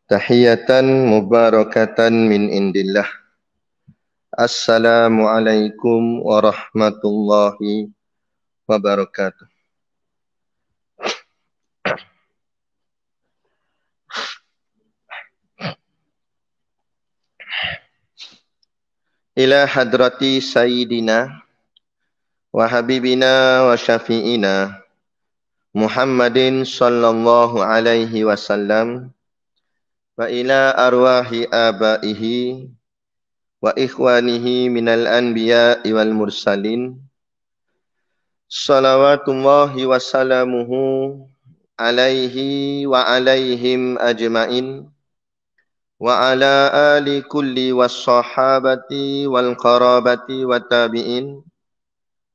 Tahiyatan mubarakatan min indillah. Assalamualaikum warahmatullahi wabarakatuh. Ila hadrati sayyidina wa habibina wa syafi'ina Muhammadin sallallahu alaihi wasallam wa ila arwahi abaihi wa ikhwanihi minal anbiya'i wal mursalin salawatullahi wa salamuhu alaihi wa alaihim ajma'in wa ala ali kulli wassahabati wal qarabati wa tabi'in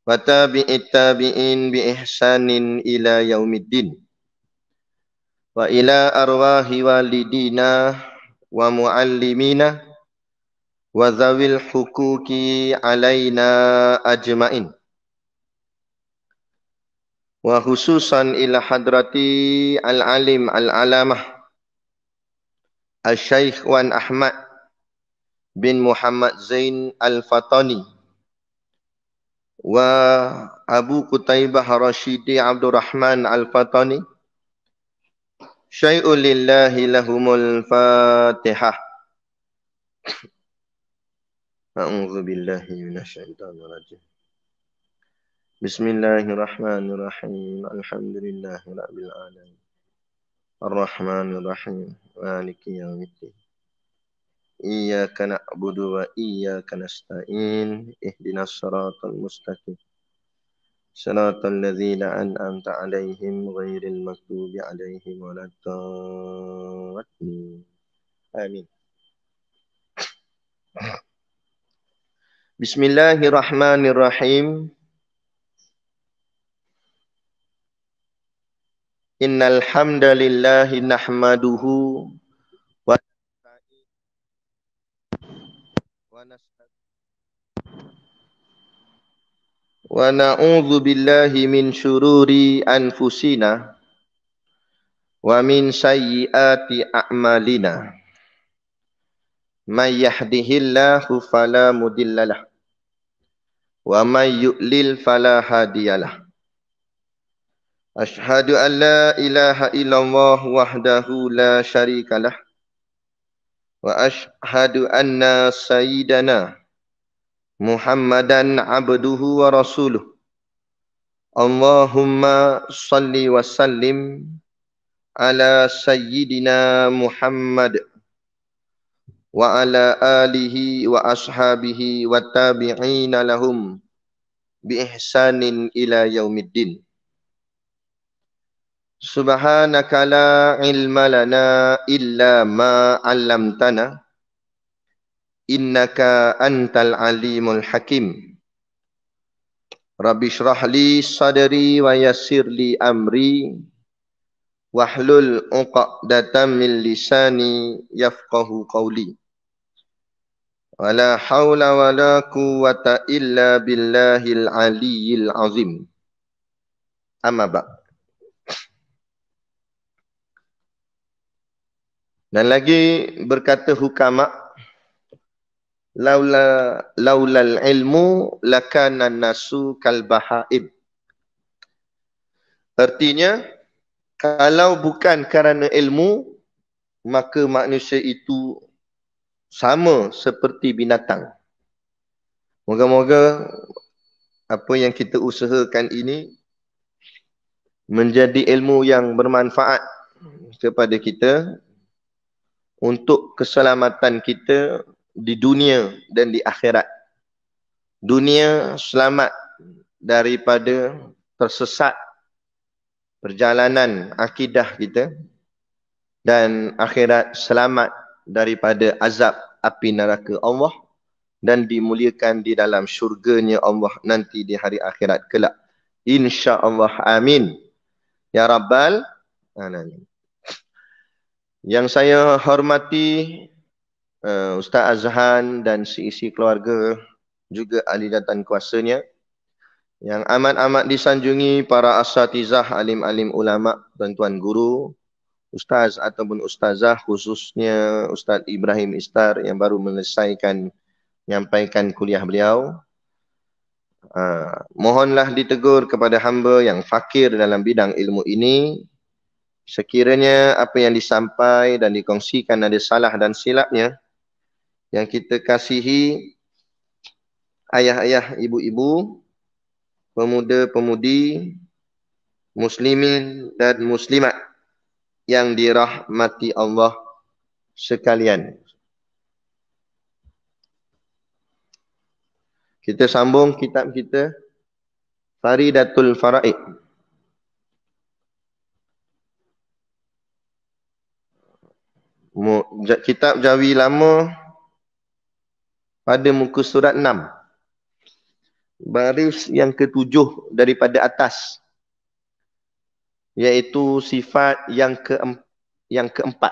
wa tabi'it tabi'in bi ihsanin ila yaumiddin wa ila arwahi walidina wa muallimina wa zawil hukuki alaina ajma'in wa khususan ila hadrati al-alim al-alamah Al-Syaikh Wan Ahmad bin Muhammad Zain Al-Fatani wa Abu Qutaibah Rashidi Abdurrahman Al-Fatani syai'un lillahi lahumul fatihah. A'udzu billahi minasyaitonir rajim. Bismillahirrahmanirrahim. Alhamdulillahi rabbil alamin. Ar-Rahmanir Rahim. Maliki yaumiddin. Iyyaka na'budu wa iyyaka nasta'in. Ihdinas siratal mustaqim. Siratal ladzina an'amta 'alaihim ghairil maghdubi 'alaihim waladdallin. Amin. Bismillahirrahmanirrahim. Innal hamdalillahi nahmaduhu wa na'udzu billahi min syururi anfusina wa min sayyiati a'malina. May yahdihillahu fala mudhillalah wa may yudlil fala hadiyalah. Ashhadu an la ilaha illallah wahdahu la syarikalah wa ashhadu anna sayyidana Muhammadan abduhu wa rasuluh. Allahumma salli wa sallim ala sayyidina Muhammad wa ala alihi wa ashabihi wa tabi'ina lahum bi ihsanin ila yaumiddin. Subhanaka la ilma lana illa ma 'allamtana innaka antal alimul hakim. Rabbi shrah li sadri wa yassir li amri wahlul 'uqdatam min lisani yafqahu qawli. Wala haula wala quwwata illa billahil aliyyil azim. Amma ba'd. Dan lagi berkata hukama, laulal ilmu lakana nasu kal bahaim. Artinya, kalau bukan kerana ilmu, maka manusia itu sama seperti binatang. Moga-moga apa yang kita usahakan ini menjadi ilmu yang bermanfaat kepada kita untuk keselamatan kita di dunia dan di akhirat. Dunia selamat daripada tersesat perjalanan akidah kita, dan akhirat selamat daripada azab api neraka Allah dan dimuliakan di dalam syurganya Allah nanti di hari akhirat kelak. InsyaAllah amin. Ya Rabbal Alamin. Yang saya hormati Ustaz Azhan dan seisi keluarga, juga ahli dan kuasanya, yang amat-amat disanjungi para asatizah, alim-alim ulama, tuan-tuan guru, ustaz ataupun ustazah, khususnya Ustaz Ibrahim Istar yang baru menyelesaikan menyampaikan kuliah beliau. Mohonlah ditegur kepada hamba yang fakir dalam bidang ilmu ini. Sekiranya apa yang disampaikan dan dikongsikan ada salah dan silapnya, yang kita kasihi ayah-ayah, ibu-ibu, pemuda-pemudi, muslimin dan muslimat yang dirahmati Allah sekalian. Kita sambung kitab kita, Faridatul Faraid. Kitab Jawi Lama pada muka surat 6. Baris yang ke-7 daripada atas, iaitu sifat yang keempat.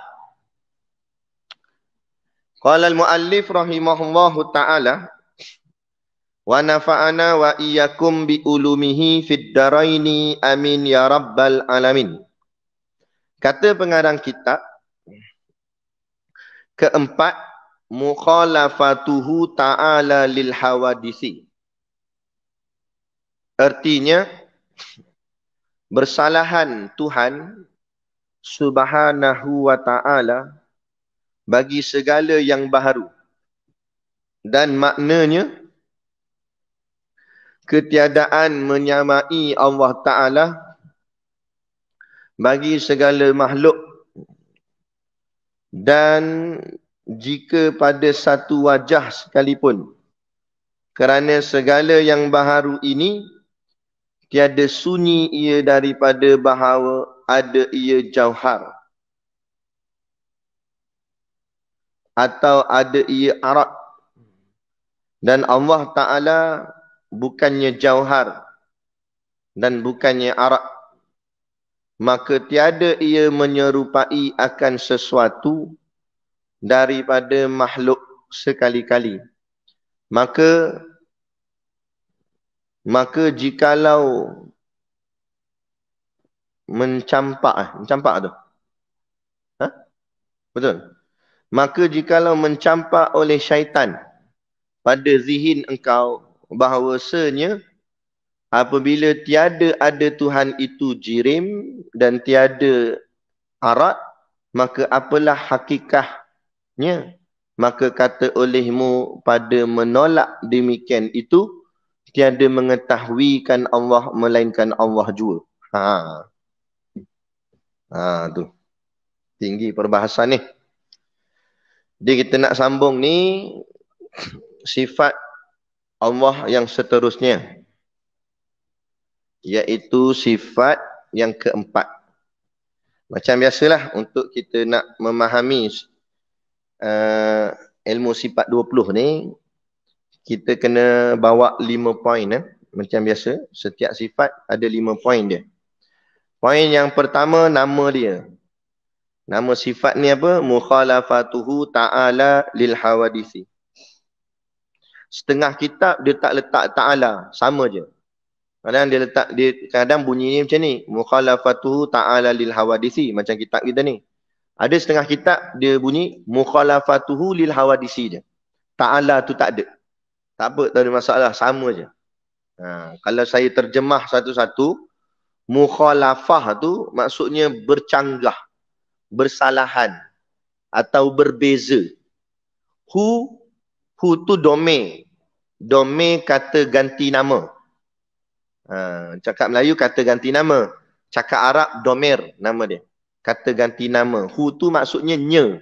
Qala al-muallif rahimahullahu ta'ala wa nafa'ana wa iyyakum bi ulumihi fid daraini amin ya rabbal alamin. Kata pengarang kitab, keempat, mukhalafatuhu ta'ala lil hawadisi. Artinya, bersalahan Tuhan subhanahu wa ta'ala bagi segala yang baharu. Dan maknanya, ketiadaan menyamai Allah Ta'ala bagi segala makhluk. Dan jika pada satu wajah sekalipun, kerana segala yang baharu ini tiada sunyi ia daripada bahawa ada ia jauhar, atau ada ia arat. Dan Allah Ta'ala bukannya jauhar dan bukannya arat, maka tiada ia menyerupai akan sesuatu daripada makhluk sekali-kali. Maka jikalau mencampak tu, betul? Maka jikalau mencampak oleh syaitan pada zihin engkau bahawasanya apabila tiada ada Tuhan itu jirim dan tiada arat, maka apalah hakikatnya? Maka kata olehmu pada menolak demikian itu, tiada mengetahuikan Allah melainkan Allah jua. Tu. Tinggi perbahasan ni. Jadi kita nak sambung ni sifat Allah yang seterusnya, iaitu sifat yang keempat. Macam biasalah untuk kita nak memahami ilmu sifat 20 ni, kita kena bawa 5 poin. Macam biasa, setiap sifat ada 5 poin dia. Poin yang pertama, nama dia. Nama sifat ni apa? Mukhalafatuhu ta'ala lil hawadisi. Setengah kitab dia tak letak ta'ala, sama je. Kadang bunyi macam ni, mukhalafatuhu ta'ala lil hawadisi, macam kitab kita ni. Ada setengah kitab dia bunyi mukhalafatuhu lil hawadisi je. Ta'ala tu tak ada. Tak apa, tak ada masalah, sama je. Kalau saya terjemah satu-satu, mukhalafah tu maksudnya bercanggah, bersalahan atau berbeza. Hu tu domain. Domain kata ganti nama. Cakap Melayu kata ganti nama. Cakap Arab domer nama dia. Kata ganti nama. Hu tu maksudnya nya.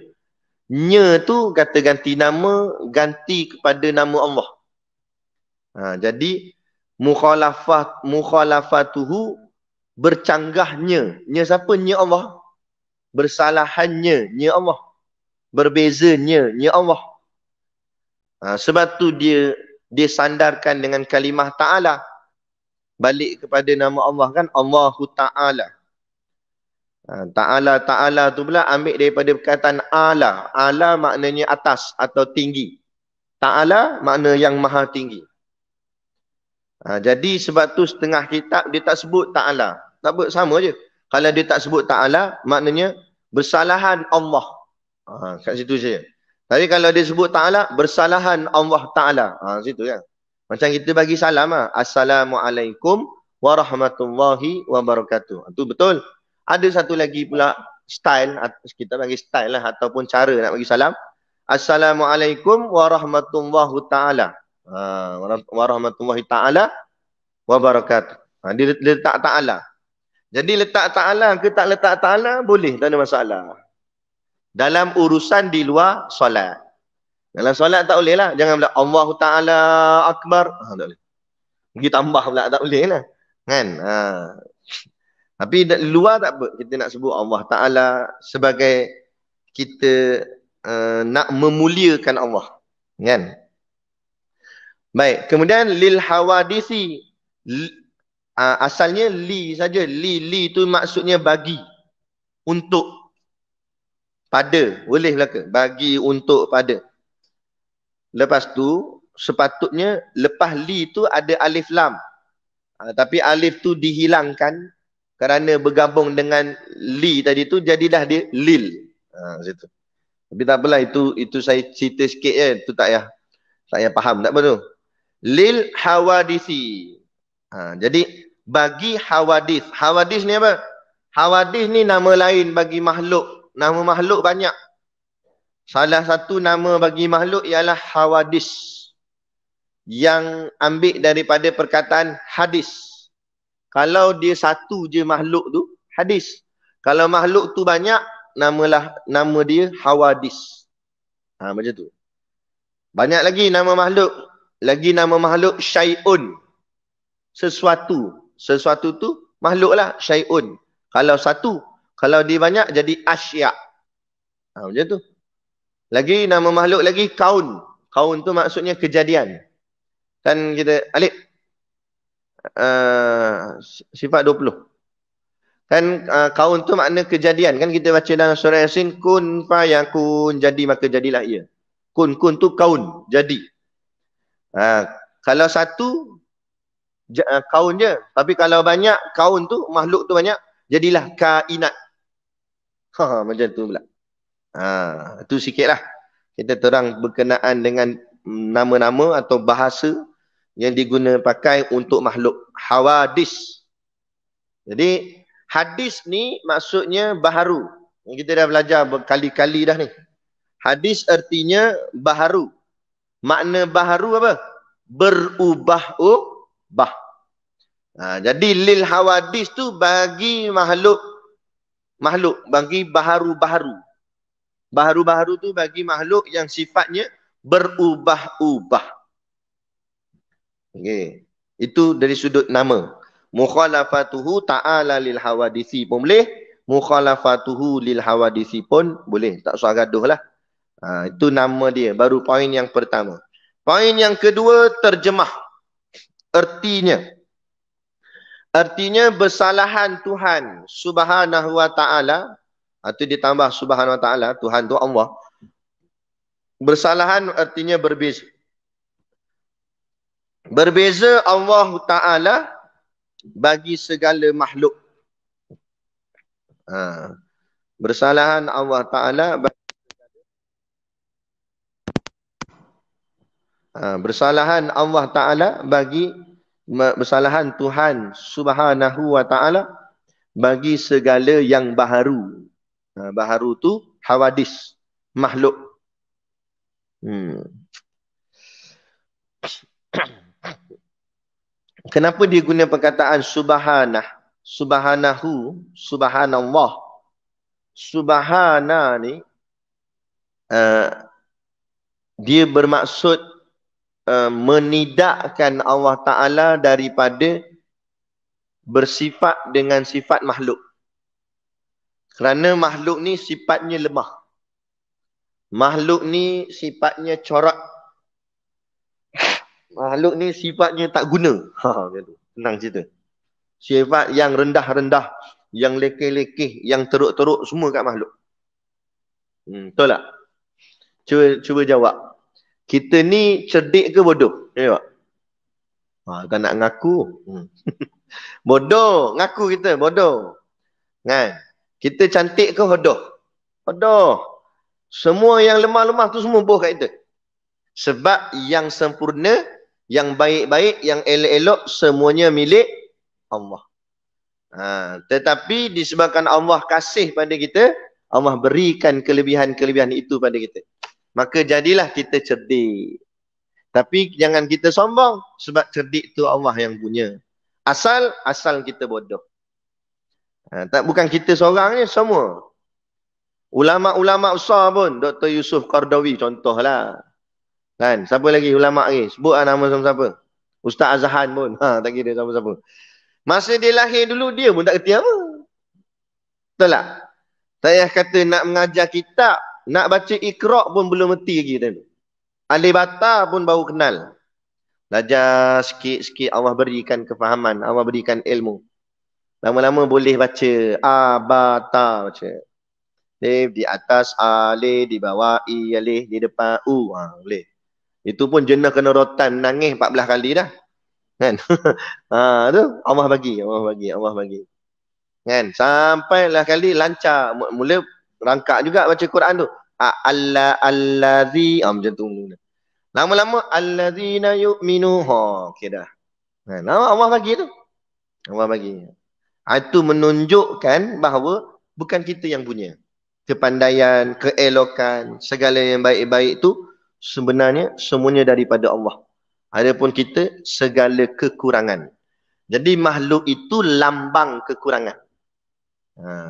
Nya tu kata ganti nama, ganti kepada nama Allah. Jadi mukhalafatuhu bercanggahnya. Nya siapa? Nya Allah. Bersalahannya, nya Allah. Berbezanya, nya Allah. Sebab tu dia sandarkan dengan kalimah ta'ala. Balik kepada nama Allah kan, Allahu Ta'ala. Ta'ala tu pula ambil daripada perkataan ala. Ala maknanya atas atau tinggi. Ta'ala makna yang maha tinggi. Jadi sebab tu setengah kitab dia tak sebut ta'ala. Tak apa, sama je. Kalau dia tak sebut ta'ala, maknanya bersalahan Allah. Kat situ saja. Tapi kalau dia sebut ta'ala, bersalahan Allah ta'ala. Situ kan. Macam kita bagi salam lah. Assalamualaikum warahmatullahi wabarakatuh. Itu betul. Ada satu lagi pula style, kita bagi style lah ataupun cara nak bagi salam. Assalamualaikum warahmatullahi ta'ala. Warahmatullahi ta'ala wabarakatuh. Dia letak ta'ala. Jadi letak ta'ala ke tak letak ta'ala boleh, tak ada masalah. Dalam urusan di luar solat. Dalam solat tak boleh lah. Jangan pula Allahu Ta'ala Akbar. Tak boleh. Pergi tambah pula tak boleh lah. Kan? Tapi luar tak apa. Kita nak sebut Allah Ta'ala sebagai kita nak memuliakan Allah. Kan? Baik. Kemudian lil hawadisi. Asalnya li saja. Li tu maksudnya bagi. Untuk. Pada. Boleh belaka. Bagi untuk pada. Lepas tu, sepatutnya lepas li tu ada alif lam. Tapi alif tu dihilangkan kerana bergabung dengan li tadi tu, jadilah dia lil. Situ. Tapi tak apalah, itu saya cerita sikit je. Itu tak payah faham. Tak apa tu. Lil hawadisi. Jadi, bagi hawadis. Hawadis ni apa? Hawadis ni nama lain bagi makhluk. Nama makhluk banyak. Salah satu nama bagi makhluk ialah hawadis. Yang ambil daripada perkataan hadis. Kalau dia satu je makhluk tu, hadis. Kalau makhluk tu banyak, nama dia hawadis. Macam tu. Banyak lagi nama makhluk. Lagi nama makhluk syai'un. Sesuatu. Sesuatu tu makhluk lah, syai'un. Kalau satu, kalau dia banyak jadi asya'. Macam tu. Lagi nama makhluk lagi kaun. Kaun tu maksudnya kejadian. Kan kita alif sifat 20. Kan kaun tu makna kejadian. Kan kita baca dalam surah Yasin, kun fayakun, jadi maka jadilah ia. Kun tu kaun, jadi. Kalau satu kaun je. Tapi kalau banyak kaun tu, makhluk tu banyak, jadilah kainat. Macam tu pula. Itu sikit lah. Kita terang berkenaan dengan nama-nama atau bahasa yang diguna pakai untuk makhluk. Hawadis. Jadi, hadis ni maksudnya baharu. Kita dah belajar berkali-kali dah ni. Hadis artinya baharu. Makna baharu apa? Berubah-ubah. Jadi, lil hawadis tu bagi makhluk, bagi baharu-baharu. Baharu-baharu tu bagi makhluk yang sifatnya berubah-ubah. Okay. Itu dari sudut nama. Mukhalafatuhu ta'ala lil hawadisi pun boleh. Mukhalafatuhu lil hawadisi pun boleh. Tak usah gaduh lah. Itu nama dia. Baru poin yang pertama. Poin yang kedua, terjemah. Artinya bersalahan Tuhan subhanahu wa ta'ala. Itu ditambah subhanahu wa ta'ala. Tuhan tu Allah. Bersalahan artinya berbeza. Berbeza Allah Ta'ala bagi segala makhluk. Bersalahan Allah Ta'ala bersalahan Allah Ta'ala bagi bersalahan Tuhan Subhanahu wa Ta'ala bagi segala yang baharu. Baharu tu hawadis, makhluk. Kenapa dia guna perkataan subhanah, subhanahu, subhanallah. Subhana ni dia bermaksud menidakkan Allah Ta'ala daripada bersifat dengan sifat makhluk. Kerana makhluk ni sifatnya lemah. Makhluk ni sifatnya corak. Makhluk ni sifatnya tak guna. Tenang cerita. Sifat yang rendah-rendah, yang lekeh-lekeh, yang teruk-teruk, semua kat makhluk. Betul tak? Cuba jawab. Kita ni cerdik ke bodoh? Tengok. Tak nak ngaku. Bodoh. Ngaku kita, bodoh. Kan? Kita cantik ke bodoh? Aduh. Semua yang lemah-lemah tu semua boh kat kita. Sebab yang sempurna, yang baik-baik, yang elok-elok, semuanya milik Allah. Tetapi disebabkan Allah kasih pada kita, Allah berikan kelebihan-kelebihan itu pada kita. Maka jadilah kita cerdik. Tapi jangan kita sombong, sebab cerdik tu Allah yang punya. Asal kita bodoh. Bukan kita seorang ni, semua. Ulama-ulama besar pun, Dr. Yusuf Qardawi contohlah. Kan? Siapa lagi ulama lagi? Sebut nama siapa-siapa. Ustaz Azhan pun. Tak kira siapa-siapa. Masa dia lahir dulu, dia pun tak kerti apa. Betul tak? Saya kata nak mengajar kitab, nak baca Iqra' pun belum erti lagi. Alif Bata pun baru kenal. Belajar sikit-sikit, Allah berikan kefahaman, Allah berikan ilmu. Lama-lama boleh baca Bata baca. Alif di atas alif, di bawah i, alif di depan u. Boleh. Itu pun jenah kena rotan, nangis 14 kali dah. Kan? Tu Allah bagi. Kan? Sampailah kali lancar. Mula rangkak juga baca Quran tu. Allazi, macam tu. Lama-lama allazina yu'minu. Okey dah. Kan? Allah bagi tu. Allah bagi. Itu menunjukkan bahawa bukan kita yang punya. Kepandaian, keelokan, segala yang baik-baik tu sebenarnya semuanya daripada Allah. Adapun kita segala kekurangan. Jadi makhluk itu lambang kekurangan.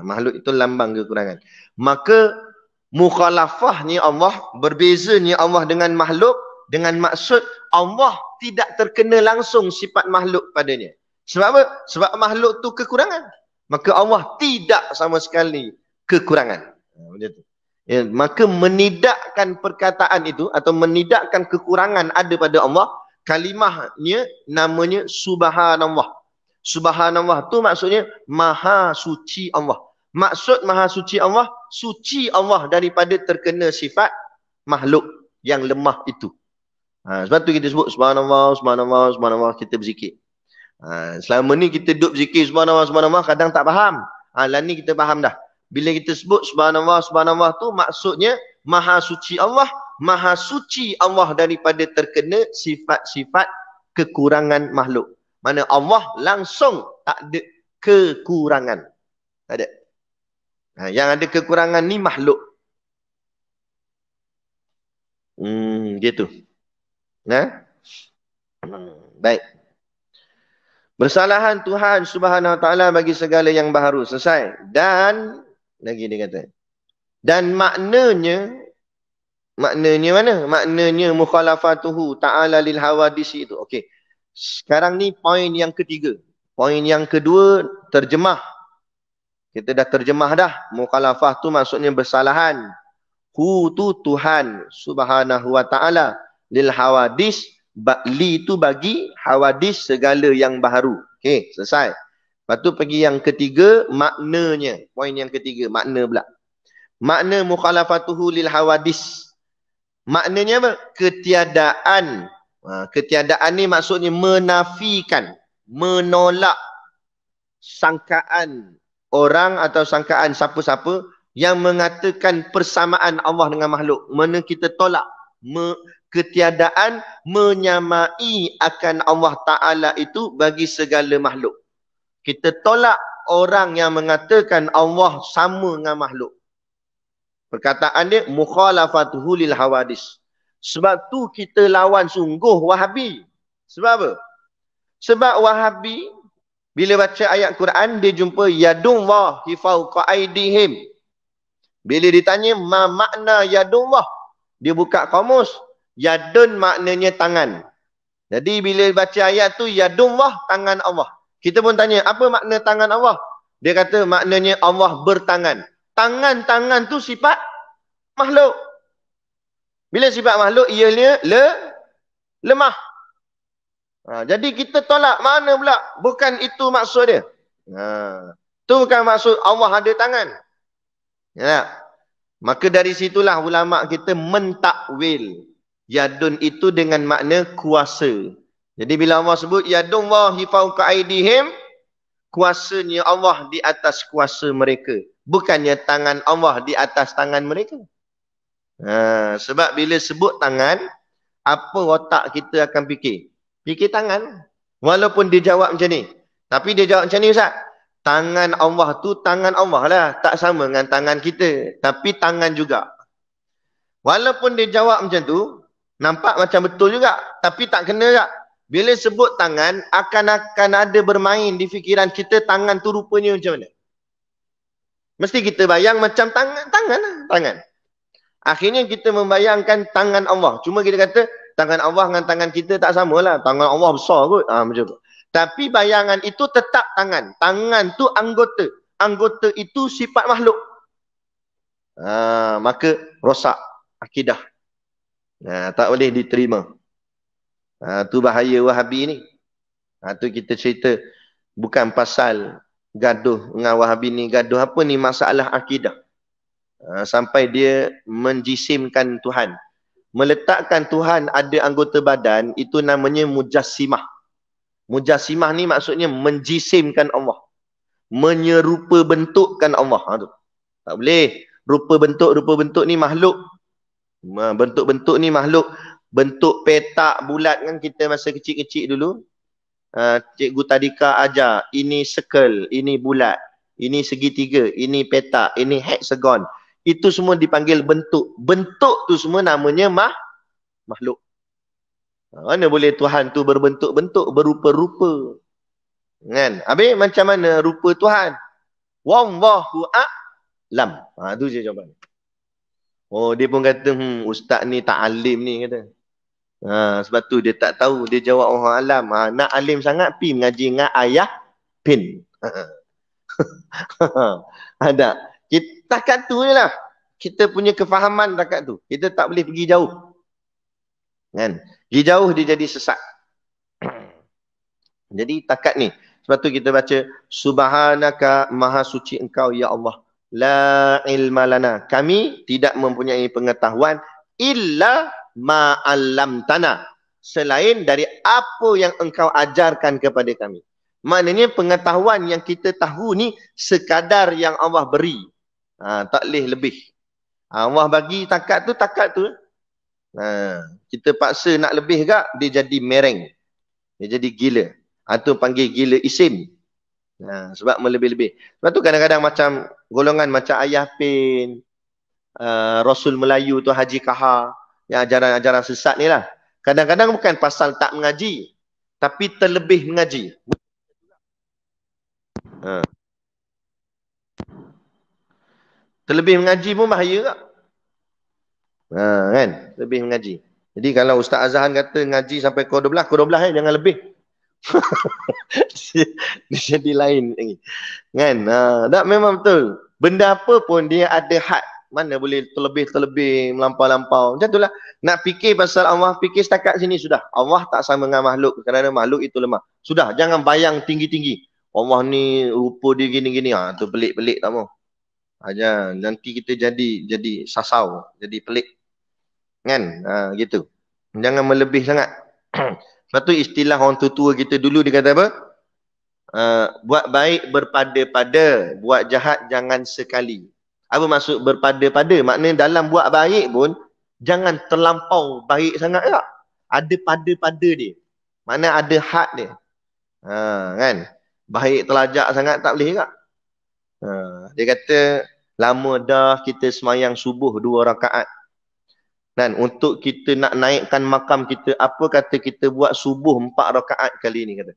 Makhluk itu lambang kekurangan. Maka mukhalafahnya Allah, berbezanya Allah dengan makhluk, dengan maksud Allah tidak terkena langsung sifat makhluk padanya. Sebab apa? Sebab makhluk tu kekurangan. Maka Allah tidak sama sekali kekurangan. Macam tu. Ya, maka menidakkan perkataan itu atau menidakkan kekurangan ada pada Allah, kalimahnya namanya subhanallah. Subhanallah tu maksudnya maha suci Allah. Maksud maha suci Allah, suci Allah daripada terkena sifat makhluk yang lemah itu. Sebab tu kita sebut subhanallah, subhanallah, subhanallah, kita berzikir. Selama ni kita duduk berzikir subhanallah, subhanallah, kadang tak faham. Lah ni kita faham dah. Bila kita sebut subhanallah, subhanallah tu maksudnya maha suci Allah, maha suci Allah daripada terkena sifat-sifat kekurangan makhluk. Mana Allah langsung tak ada kekurangan. Tak ada. Yang ada kekurangan ni makhluk. Gitu. Baik. Bersalahan Tuhan Subhanahu Wa Taala bagi segala yang baharu. Selesai. Dan lagi dia kata. Dan maknanya mana? Maknanya mukhalafatuhu ta'ala lil hawadisi itu. Okey. Sekarang ni poin yang ketiga. Poin yang kedua, terjemah. Kita dah terjemah dah. Mukhalafah tu maksudnya bersalahan. Hu tu Tuhan Subhanahu Wa Taala lil hawadis. Li tu bagi, hawadis segala yang baharu. Okey, selesai. Lepas tu pergi yang ketiga, maknanya. Poin yang ketiga, makna pula. Makna mukhalafatuhu lil hawadis. Maknanya apa? Ketiadaan. Ketiadaan ni maksudnya menafikan, menolak sangkaan orang atau sangkaan siapa-siapa yang mengatakan persamaan Allah dengan makhluk. Mana kita tolak ketiadaan menyamai akan Allah Ta'ala itu bagi segala makhluk. Kita tolak orang yang mengatakan Allah sama dengan makhluk. Perkataan dia mukhalafatuhu lil hawadis. Sebab tu kita lawan sungguh Wahabi. Sebab apa? Sebab Wahabi bila baca ayat Quran dia jumpa yadullah fawqa aydihim. Bila ditanya ma makna yadullah, dia buka kamus. Yadun maknanya tangan. Jadi bila baca ayat tu yadullah, tangan Allah. Kita pun tanya apa makna tangan Allah? Dia kata maknanya Allah bertangan. Tangan-tangan tu sifat makhluk. Bila sifat makhluk ianya lemah. Jadi kita tolak mana pula? Bukan itu maksud dia. Itu bukan maksud Allah ada tangan. Ya. Maka dari situlah ulama kita mentakwil yadun itu dengan makna kuasa. Jadi bila Allah sebut yadullahi fawqa aydihim, kuasanya Allah di atas kuasa mereka. Bukannya tangan Allah di atas tangan mereka. Sebab bila sebut tangan, apa otak kita akan fikir? Fikir tangan. Walaupun dia jawab macam ni. Tapi dia jawab macam ni, Ustaz. Tangan Allah tu tangan Allah lah. Tak sama dengan tangan kita. Tapi tangan juga. Walaupun dia jawab macam tu, nampak macam betul juga. Tapi tak kena juga. Bila sebut tangan, akan ada bermain di fikiran kita tangan tu rupanya macam mana. Mesti kita bayang macam tangan. Akhirnya kita membayangkan tangan Allah. Cuma kita kata, tangan Allah dengan tangan kita tak sama lah. Tangan Allah besar kot. Macam tu. Tapi bayangan itu tetap tangan. Tangan tu anggota. Anggota itu sifat makhluk. Maka rosak akidah. Tak boleh diterima. Tu bahaya Wahabi ni. Tu kita cerita bukan pasal gaduh dengan Wahabi ni. Gaduh apa ni? Masalah akidah. Sampai dia menjisimkan Tuhan. Meletakkan Tuhan ada anggota badan, itu namanya mujassimah. Mujassimah ni maksudnya menjisimkan Allah. Menyerupa bentukkan Allah. Tak boleh. Rupa bentuk ni makhluk. Bentuk-bentuk ni makhluk. Bentuk petak bulat kan kita masa kecil-kecil dulu. Cikgu Tadika ajar. Ini circle, ini bulat. Ini segitiga, ini petak, ini hexagon. Itu semua dipanggil bentuk. Bentuk tu semua namanya makhluk. Mana boleh Tuhan tu berbentuk-bentuk, berupa-rupa. Kan? Habis macam mana rupa Tuhan? Wallahu a'lam. Tu je jawapan. Dia pun kata, ustaz ni tak alim ni kata. Sebab tu dia tak tahu. Dia jawab orang alam. Nak alim sangat, pi mengaji dengan ayah pin. Ada. Takat tu je lah. Kita punya kefahaman takat tu. Kita tak boleh pergi jauh. Kan? Pergi jauh dia jadi sesat. Jadi takat ni. Sebab tu kita baca. Subhanaka maha suci engkau ya Allah. La ilma lana. Kami tidak mempunyai pengetahuan. Illa ma'allamtana. Selain dari apa yang engkau ajarkan kepada kami. Maknanya pengetahuan yang kita tahu ni sekadar yang Allah beri. Tak boleh lebih. Allah bagi takat tu. Kita paksa nak lebih kak, dia jadi mereng. Dia jadi gila. Atau panggil gila isim. Sebab melebih-lebih. Sebab tu kadang-kadang macam golongan macam Ayah Pin, Rasul Melayu tu Haji Kahar, yang ajaran-ajaran sesat ni lah. Kadang-kadang bukan pasal tak mengaji, tapi terlebih mengaji. Terlebih mengaji pun bahaya tak? Kan? Lebih mengaji. Jadi kalau Ustaz Azhan kata ngaji sampai pukul 12 jangan lebih. Dia jadi lain lagi. Kan? Tak memang betul. Benda apa pun dia ada had. Mana boleh terlebih-terlebih, melampau-lampau. Macam itulah. Nak fikir pasal Allah, fikir setakat sini sudah. Allah tak sama dengan makhluk. Kerana makhluk itu lemah. Sudah, jangan bayang tinggi-tinggi. Allah ni rupa dia gini-gini. Tu pelik-pelik tak mau. Nanti kita jadi sasau, jadi pelik. Kan? Gitu. Jangan melebih sangat. Sebab tu istilah orang tua kita dulu dia kata apa? Buat baik berpada-pada, buat jahat jangan sekali. Apa maksud berpada-pada? Maknanya dalam buat baik pun jangan terlampau baik sangat tak? Ada pada-pada dia. Mana ada had dia. Kan? Baik terlajak sangat tak boleh tak? Dia kata lama dah kita semayang subuh 2 rakaat. Dan untuk kita nak naikkan makam kita, apa kata kita buat subuh 4 rakaat kali ni kata.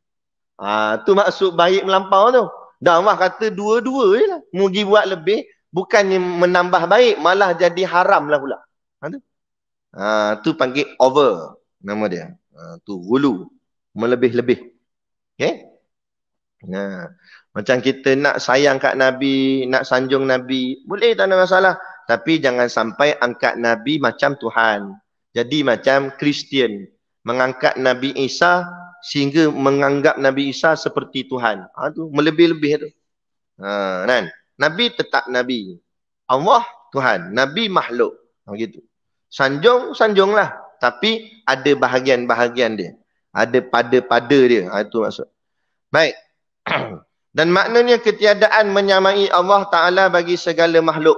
Tu maksud baik melampau tu. Dan Allah kata dua-dua je lah. Mugi buat lebih, bukannya menambah baik, malah jadi haram lah pula. Tu panggil over nama dia. Tu hulu, melebih-lebih. Okay? Macam kita nak sayang kat Nabi, nak sanjung Nabi, boleh tak ada masalah. Tapi jangan sampai angkat Nabi macam Tuhan. Jadi macam Kristian. Mengangkat Nabi Isa sehingga menganggap Nabi Isa seperti Tuhan. Tu melebih-lebih tu. Kan? Nabi tetap Nabi. Allah Tuhan. Nabi makhluk. Gitu. Sanjunglah. Tapi ada bahagian-bahagian dia. Ada pada-pada dia. Itu maksud. Baik. Dan maknanya ketiadaan menyamai Allah Ta'ala bagi segala makhluk.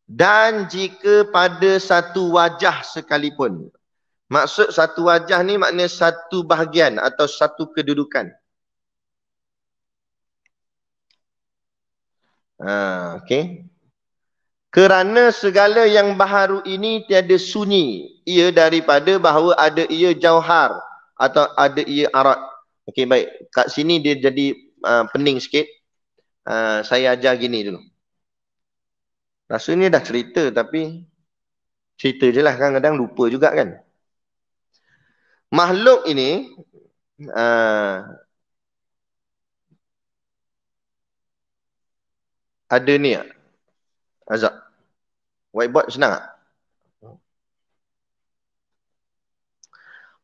Dan jika pada satu wajah sekalipun. Maksud satu wajah ni maknanya satu bahagian atau satu kedudukan. Okey. Kerana segala yang baharu ini tiada sunyi. Ia daripada bahawa ada ia jauhar atau ada ia arat. Okey, baik. Kat sini dia jadi pening sikit. Saya ajar gini dulu. Rasanya dah cerita tapi cerita je lah, kadang-kadang lupa juga kan. Makhluk ini ada ni tak? Azab. Whiteboard senang tak?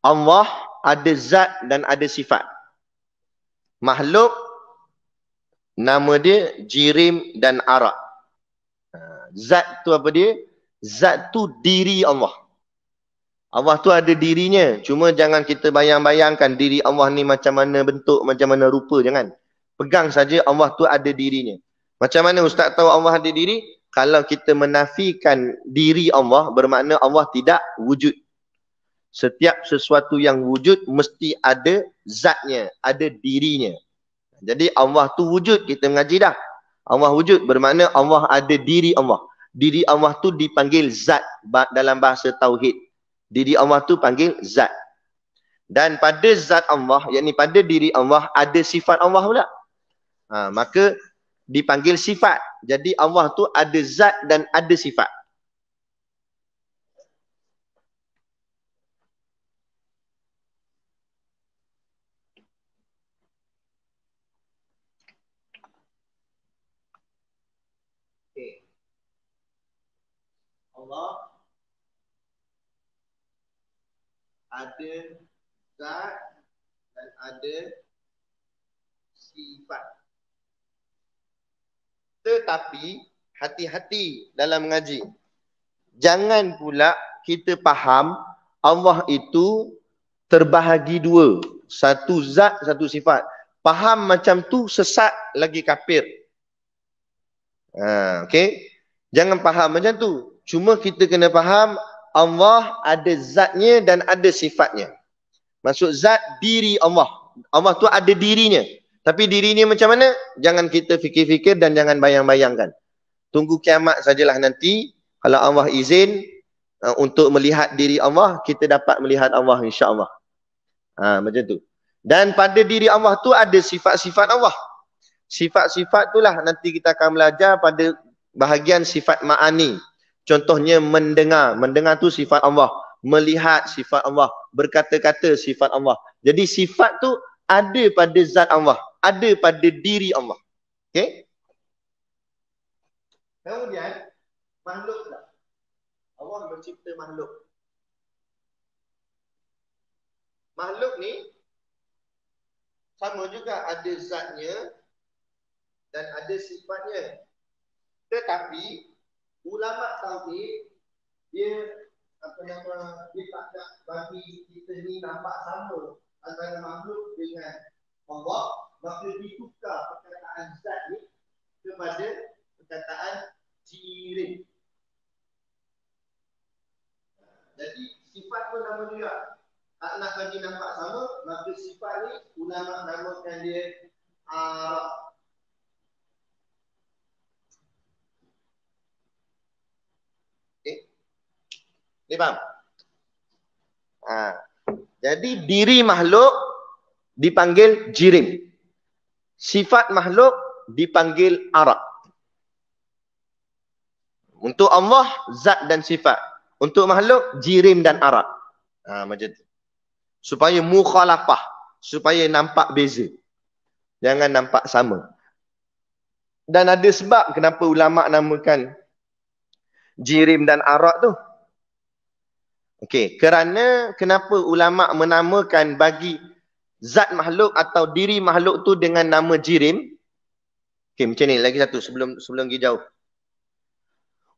Allah ada zat dan ada sifat. Makhluk nama dia jirim dan arak. Zat tu apa dia? Zat tu diri Allah. Allah tu ada dirinya. Cuma jangan kita bayang-bayangkan diri Allah ni macam mana bentuk, macam mana rupa. Jangan. Pegang saja Allah tu ada dirinya. Macam mana Ustaz tahu Allah ada diri? Kalau kita menafikan diri Allah, bermakna Allah tidak wujud. Setiap sesuatu yang wujud mesti ada zatnya, ada dirinya. Jadi Allah tu wujud, kita mengaji dah. Allah wujud bermakna Allah ada diri Allah. Diri Allah tu dipanggil zat dalam bahasa tauhid. Diri Allah tu panggil zat. Dan pada zat Allah, yakni pada diri Allah ada sifat Allah pula. Maka dipanggil sifat. Jadi Allah tu ada zat dan ada sifat. Allah ada zat dan ada sifat. Tetapi hati-hati dalam mengaji. Jangan pula kita faham Allah itu terbahagi dua. Satu zat, satu sifat. Faham macam tu sesat lagi kafir. Okay? Jangan faham macam tu. Cuma kita kena faham Allah ada zatnya dan ada sifatnya. Maksud zat diri Allah. Allah tu ada dirinya. Tapi dirinya macam mana? Jangan kita fikir-fikir dan jangan bayang-bayangkan. Tunggu kiamat sajalah nanti. Kalau Allah izin untuk melihat diri Allah, kita dapat melihat Allah insya-Allah. Macam tu. Dan pada diri Allah tu ada sifat-sifat Allah. Sifat-sifat itulah nanti kita akan belajar pada bahagian sifat ma'ani. Contohnya mendengar. Mendengar tu sifat Allah. Melihat sifat Allah. Berkata-kata sifat Allah. Jadi sifat tu ada pada zat Allah. Ada pada diri Allah. Okay? Kemudian, makhluk tak? Allah mencipta makhluk. Makhluk ni sama juga ada zatnya dan ada sifatnya. Tetapi ulama tauhid dia dia tak nak bagi kita ni nampak sama antara makhluk dengan Allah, maka ditukar perkataan zat ni kepada perkataan jirim. Jadi sifat pun nama juga. Tak nak bagi nampak sama, maka sifat ni ulama namakan dia Ni faham? Jadi diri makhluk dipanggil jirim. Sifat makhluk dipanggil arak. Untuk Allah, zat dan sifat. Untuk makhluk, jirim dan arak. Macam tu. Supaya mukhalafah. Supaya nampak beza. Jangan nampak sama. Dan ada sebab kenapa ulama namakan jirim dan arak tu. Okey, kerana kenapa ulama menamakan bagi zat makhluk atau diri makhluk tu dengan nama jirim? Okey, macam ni lagi satu sebelum pergi jauh.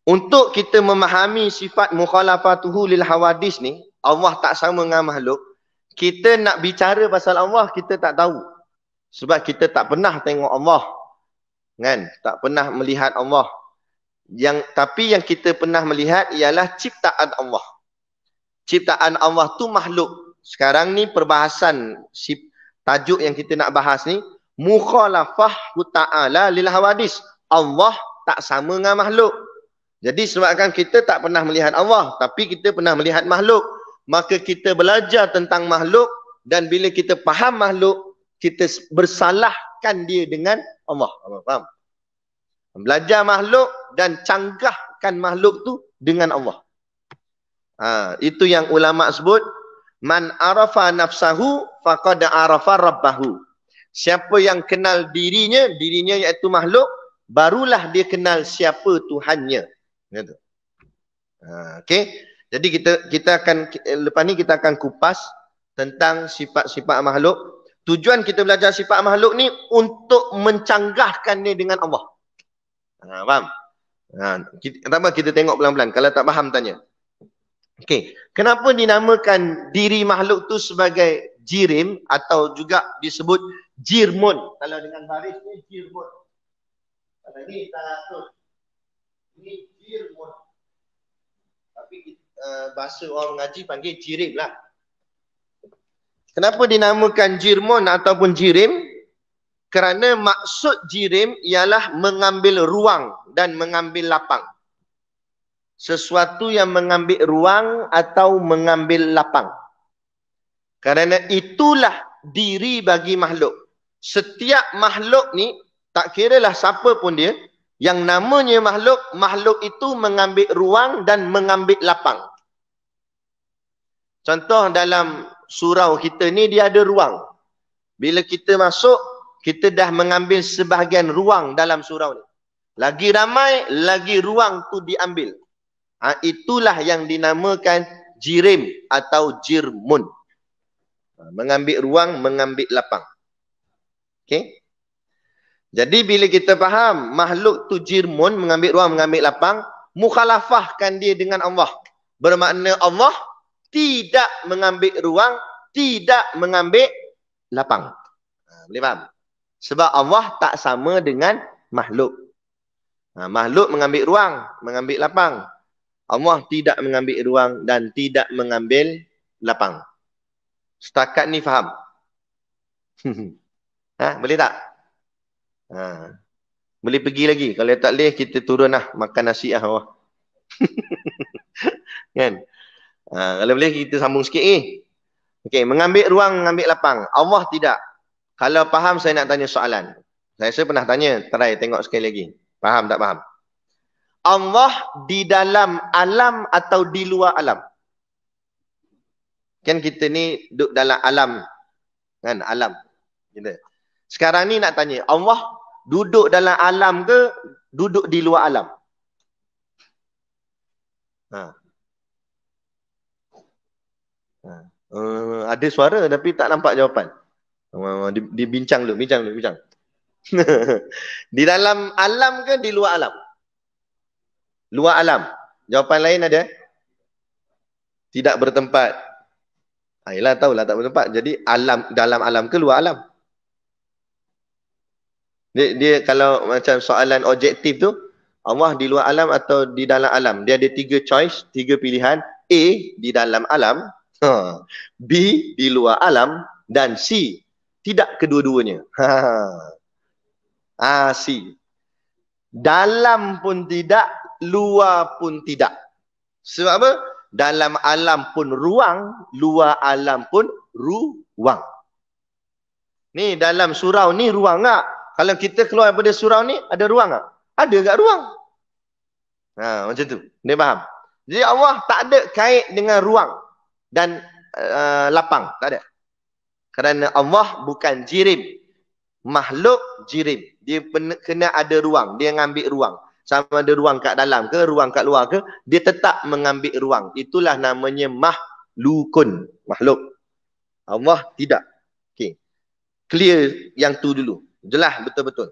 Untuk kita memahami sifat mukhalafatuhu lil hawadis ni, Allah tak sama dengan makhluk. Kita nak bicara pasal Allah, kita tak tahu. Sebab kita tak pernah tengok Allah. Kan? Tak pernah melihat Allah. Tapi yang kita pernah melihat ialah ciptaan Allah. Ciptaan Allah tu makhluk. Sekarang ni perbahasan tajuk yang kita nak bahas ni, mukhalafah ta'ala lil hawadis. Allah tak sama dengan makhluk. Jadi sebabkan kita tak pernah melihat Allah, tapi kita pernah melihat makhluk, maka kita belajar tentang makhluk, dan bila kita faham makhluk, kita bersalahkan dia dengan Allah. Faham? Belajar makhluk dan canggahkan makhluk tu dengan Allah. Itu yang ulama sebut, man arafa nafsahu faqad arafa rabbahu. Siapa yang kenal dirinya iaitu makhluk, barulah dia kenal siapa Tuhannya. Gitu. Okey. Jadi kita akan lepas ni kita akan kupas tentang sifat-sifat makhluk. Tujuan kita belajar sifat makhluk ni untuk mencanggahkan dia dengan Allah. Faham? Pertama kita tengok pelan-pelan. Kalau tak faham tanya. Okey, kenapa dinamakan diri makhluk tu sebagai jirim atau juga disebut jirmun? Kalau dengan baris ni jirmun. Kalau ni talatun. Ini jirmun. Tapi bahasa orang mengaji panggil jirim lah. Kenapa dinamakan jirmun ataupun jirim? Kerana maksud jirim ialah mengambil ruang dan mengambil lapang. Sesuatu yang mengambil ruang atau mengambil lapang. Kerana itulah diri bagi makhluk. Setiap makhluk ni, tak kiralah siapa pun dia, yang namanya makhluk, makhluk itu mengambil ruang dan mengambil lapang. Contoh dalam surau kita ni, dia ada ruang. Bila kita masuk, kita dah mengambil sebahagian ruang dalam surau ni. Lagi ramai, lagi ruang tu diambil. Itulah yang dinamakan jirim atau jirmun. Mengambil ruang, mengambil lapang. Okey. Jadi bila kita faham makhluk tu jirmun, mengambil ruang, mengambil lapang, mukhalafahkan dia dengan Allah. Bermakna Allah tidak mengambil ruang, tidak mengambil lapang. Boleh faham? Sebab Allah tak sama dengan makhluk. Makhluk mengambil ruang, mengambil lapang. Allah tidak mengambil ruang dan tidak mengambil lapang. Setakat ni faham? Boleh tak? Boleh pergi lagi. Kalau tak boleh, kita turun lah. Makan nasi lah bawah. Kan? Kalau boleh, kita sambung sikit ni. Okey, mengambil ruang, mengambil lapang. Allah tidak. Kalau faham, saya nak tanya soalan. Saya pernah tanya. Try tengok sekali lagi. Faham tak faham? Allah di dalam alam atau di luar alam? Kan kita ni duduk dalam alam. Kan? Alam. Sekarang ni nak tanya. Allah duduk dalam alam ke duduk di luar alam? Ada suara tapi tak nampak jawapan. Dibincang dulu. Bincang. Di dalam alam ke di luar alam? Luar alam. Jawapan lain ada? Tidak bertempat. Yelah, tahulah tak bertempat. Jadi alam, dalam alam ke luar alam? Dia kalau macam soalan objektif tu, Allah di luar alam atau di dalam alam? Dia ada 3 choice, 3 pilihan. A, di dalam alam. B, di luar alam. Dan C, tidak kedua-duanya. C. Dalam pun tidak, luar pun tidak. Sebab apa? Dalam alam pun ruang, luar alam pun ruang. Ni dalam surau ni ruang tak? Kalau kita keluar daripada surau ni, ada ruang tak? Ada kat ruang. Macam tu. Dia faham? Jadi Allah tak ada kait dengan ruang dan lapang. Tak ada. Kerana Allah bukan jirim. Makhluk jirim. Dia kena ada ruang. Dia ngambil ruang. Sama ada ruang kat dalam ke, ruang kat luar ke, dia tetap mengambil ruang. Itulah namanya makhlukun. Makhluk. Allah tidak. Okay. Clear yang tu dulu. Jelas betul-betul.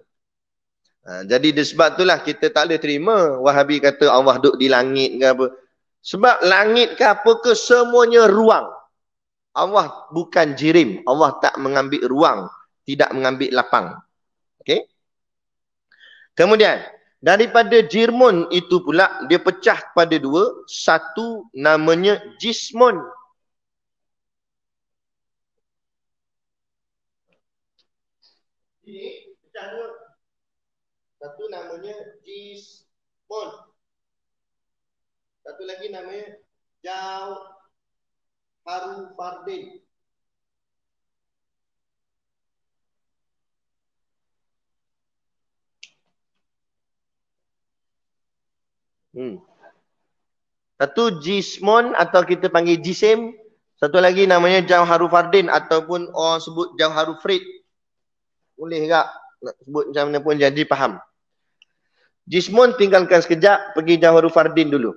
Jadi sebab itulah kita tak boleh terima Wahabi kata Allah duduk di langit ke apa. Sebab langit ke apa ke semuanya ruang. Allah bukan jirim. Allah tak mengambil ruang. tidak mengambil lapang. Okey. Kemudian daripada jirmun itu pula dia pecah kepada dua. Satu namanya jismun. Ini pecah dua. Satu namanya jismun. Satu lagi namanya jauharufardin. Satu jismun atau kita panggil jisim. Satu lagi namanya jauharufardin ataupun orang sebut jauharufrid. Boleh tak? Nak sebut macam mana pun jadi faham. Jismun tinggalkan sekejap, pergi jauharufardin dulu.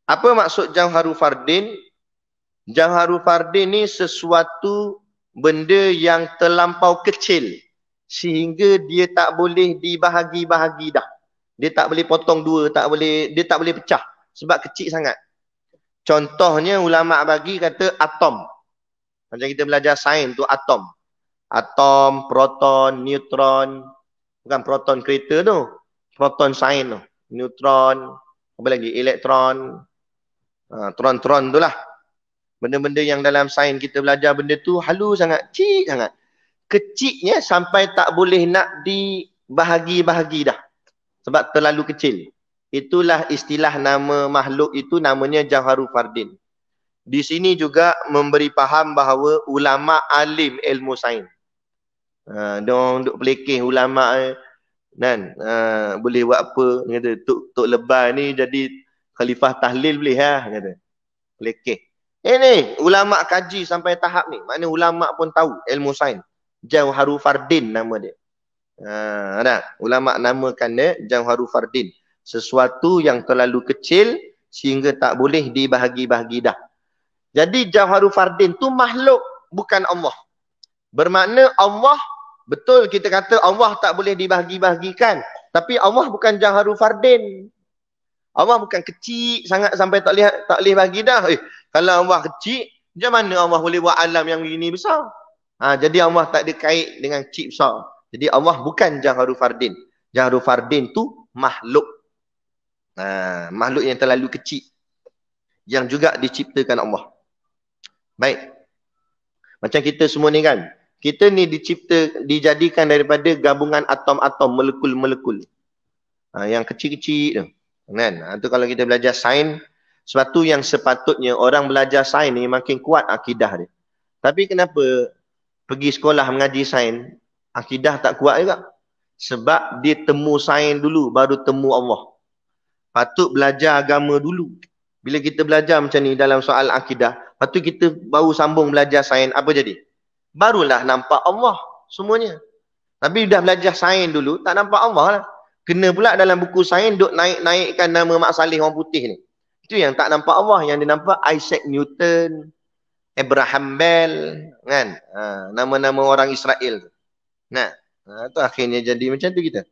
Apa maksud jauharufardin? Jauharufardin ni sesuatu benda yang terlampau kecil sehingga dia tak boleh dibahagi-bahagi dah. Dia tak boleh potong dua, dia tak boleh pecah sebab kecil sangat. Contohnya ulama bagi kata atom. Macam kita belajar sains tu atom. Atom, proton, neutron. Bukan proton kereta tu. Proton sains tu. Neutron. Apa lagi? Elektron. Tron-tron tu lah. Benda-benda yang dalam sains kita belajar benda tu halus sangat. Kecil sangat. Kecilnya sampai tak boleh nak dibahagi-bahagi dah. Sebab terlalu kecil. Itulah istilah nama makhluk itu namanya jauharufardin. Di sini juga memberi faham bahawa ulama alim ilmu sains. Diorang duk pelikih ulama kan, boleh buat apa, kata Tok Lebah ni jadi khalifah tahlil boleh kata. Pelikih. Ni ulama kaji sampai tahap ni. Maknanya ulama pun tahu ilmu sains. Jauharufardin nama dia. Ulama namakan dia jauharufardin. Sesuatu yang terlalu kecil sehingga tak boleh dibahagi-bahagi dah. Jadi jauharufardin tu makhluk, bukan Allah. Bermakna Allah, betul kita kata Allah tak boleh dibahagi-bahagikan. Tapi Allah bukan jauharufardin. Allah bukan kecil sangat sampai tak boleh bagi dah. Kalau Allah kecil, macam mana Allah boleh buat alam yang begini besar? Jadi Allah tak ada kait dengan kecil besar. Jadi Allah bukan jauharufardin. Jauharufardin tu makhluk. Makhluk yang terlalu kecil. Yang juga diciptakan Allah. Baik. Macam kita semua ni kan. Kita ni dijadikan daripada gabungan atom-atom, molekul-molekul. Yang kecil-kecil tu. Kan? Itu kalau kita belajar sains, sesuatu yang sepatutnya orang belajar sains ni makin kuat akidah dia. Tapi kenapa pergi sekolah mengaji sains, akidah tak kuat juga? Sebab dia temu sains dulu, baru temu Allah. Patut belajar agama dulu. Bila kita belajar macam ni dalam soal akidah, patut kita baru sambung belajar sains, apa jadi? Barulah nampak Allah semuanya. Tapi dah belajar sains dulu, tak nampak Allah lah. Kena pula dalam buku sains duk naik-naikkan nama Mak Saleh orang putih ni. Itu yang tak nampak Allah. Yang dia nampak Isaac Newton, Abraham Bell, kan? Nama-nama orang Israel tu. Nah, itu akhirnya jadi macam tu kita.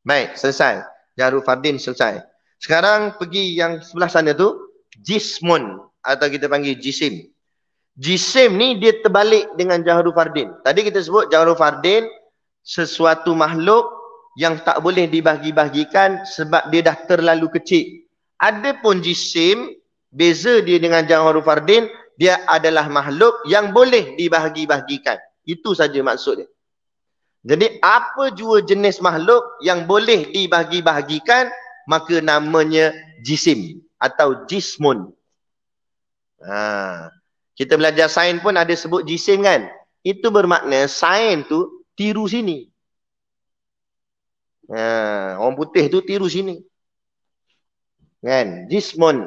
Baik, selesai. Jauharufardin selesai. Sekarang pergi yang sebelah sana tu, jismun atau kita panggil jisim. Jisim ni dia terbalik dengan jauharufardin. Tadi kita sebut jauharufardin sesuatu makhluk yang tak boleh dibahagi-bahagikan sebab dia dah terlalu kecil. Adapun jisim, beza dia dengan jauharufardin, dia adalah makhluk yang boleh dibahagi-bahagikan. Itu saja maksud dia. Jadi apa jua jenis makhluk yang boleh dibahagi-bahagikan, maka namanya jisim atau jismun. Kita belajar sains pun ada sebut jisim kan. Itu bermakna sains tu tiru sini. Orang putih tu tiru sini. Kan? Jismun.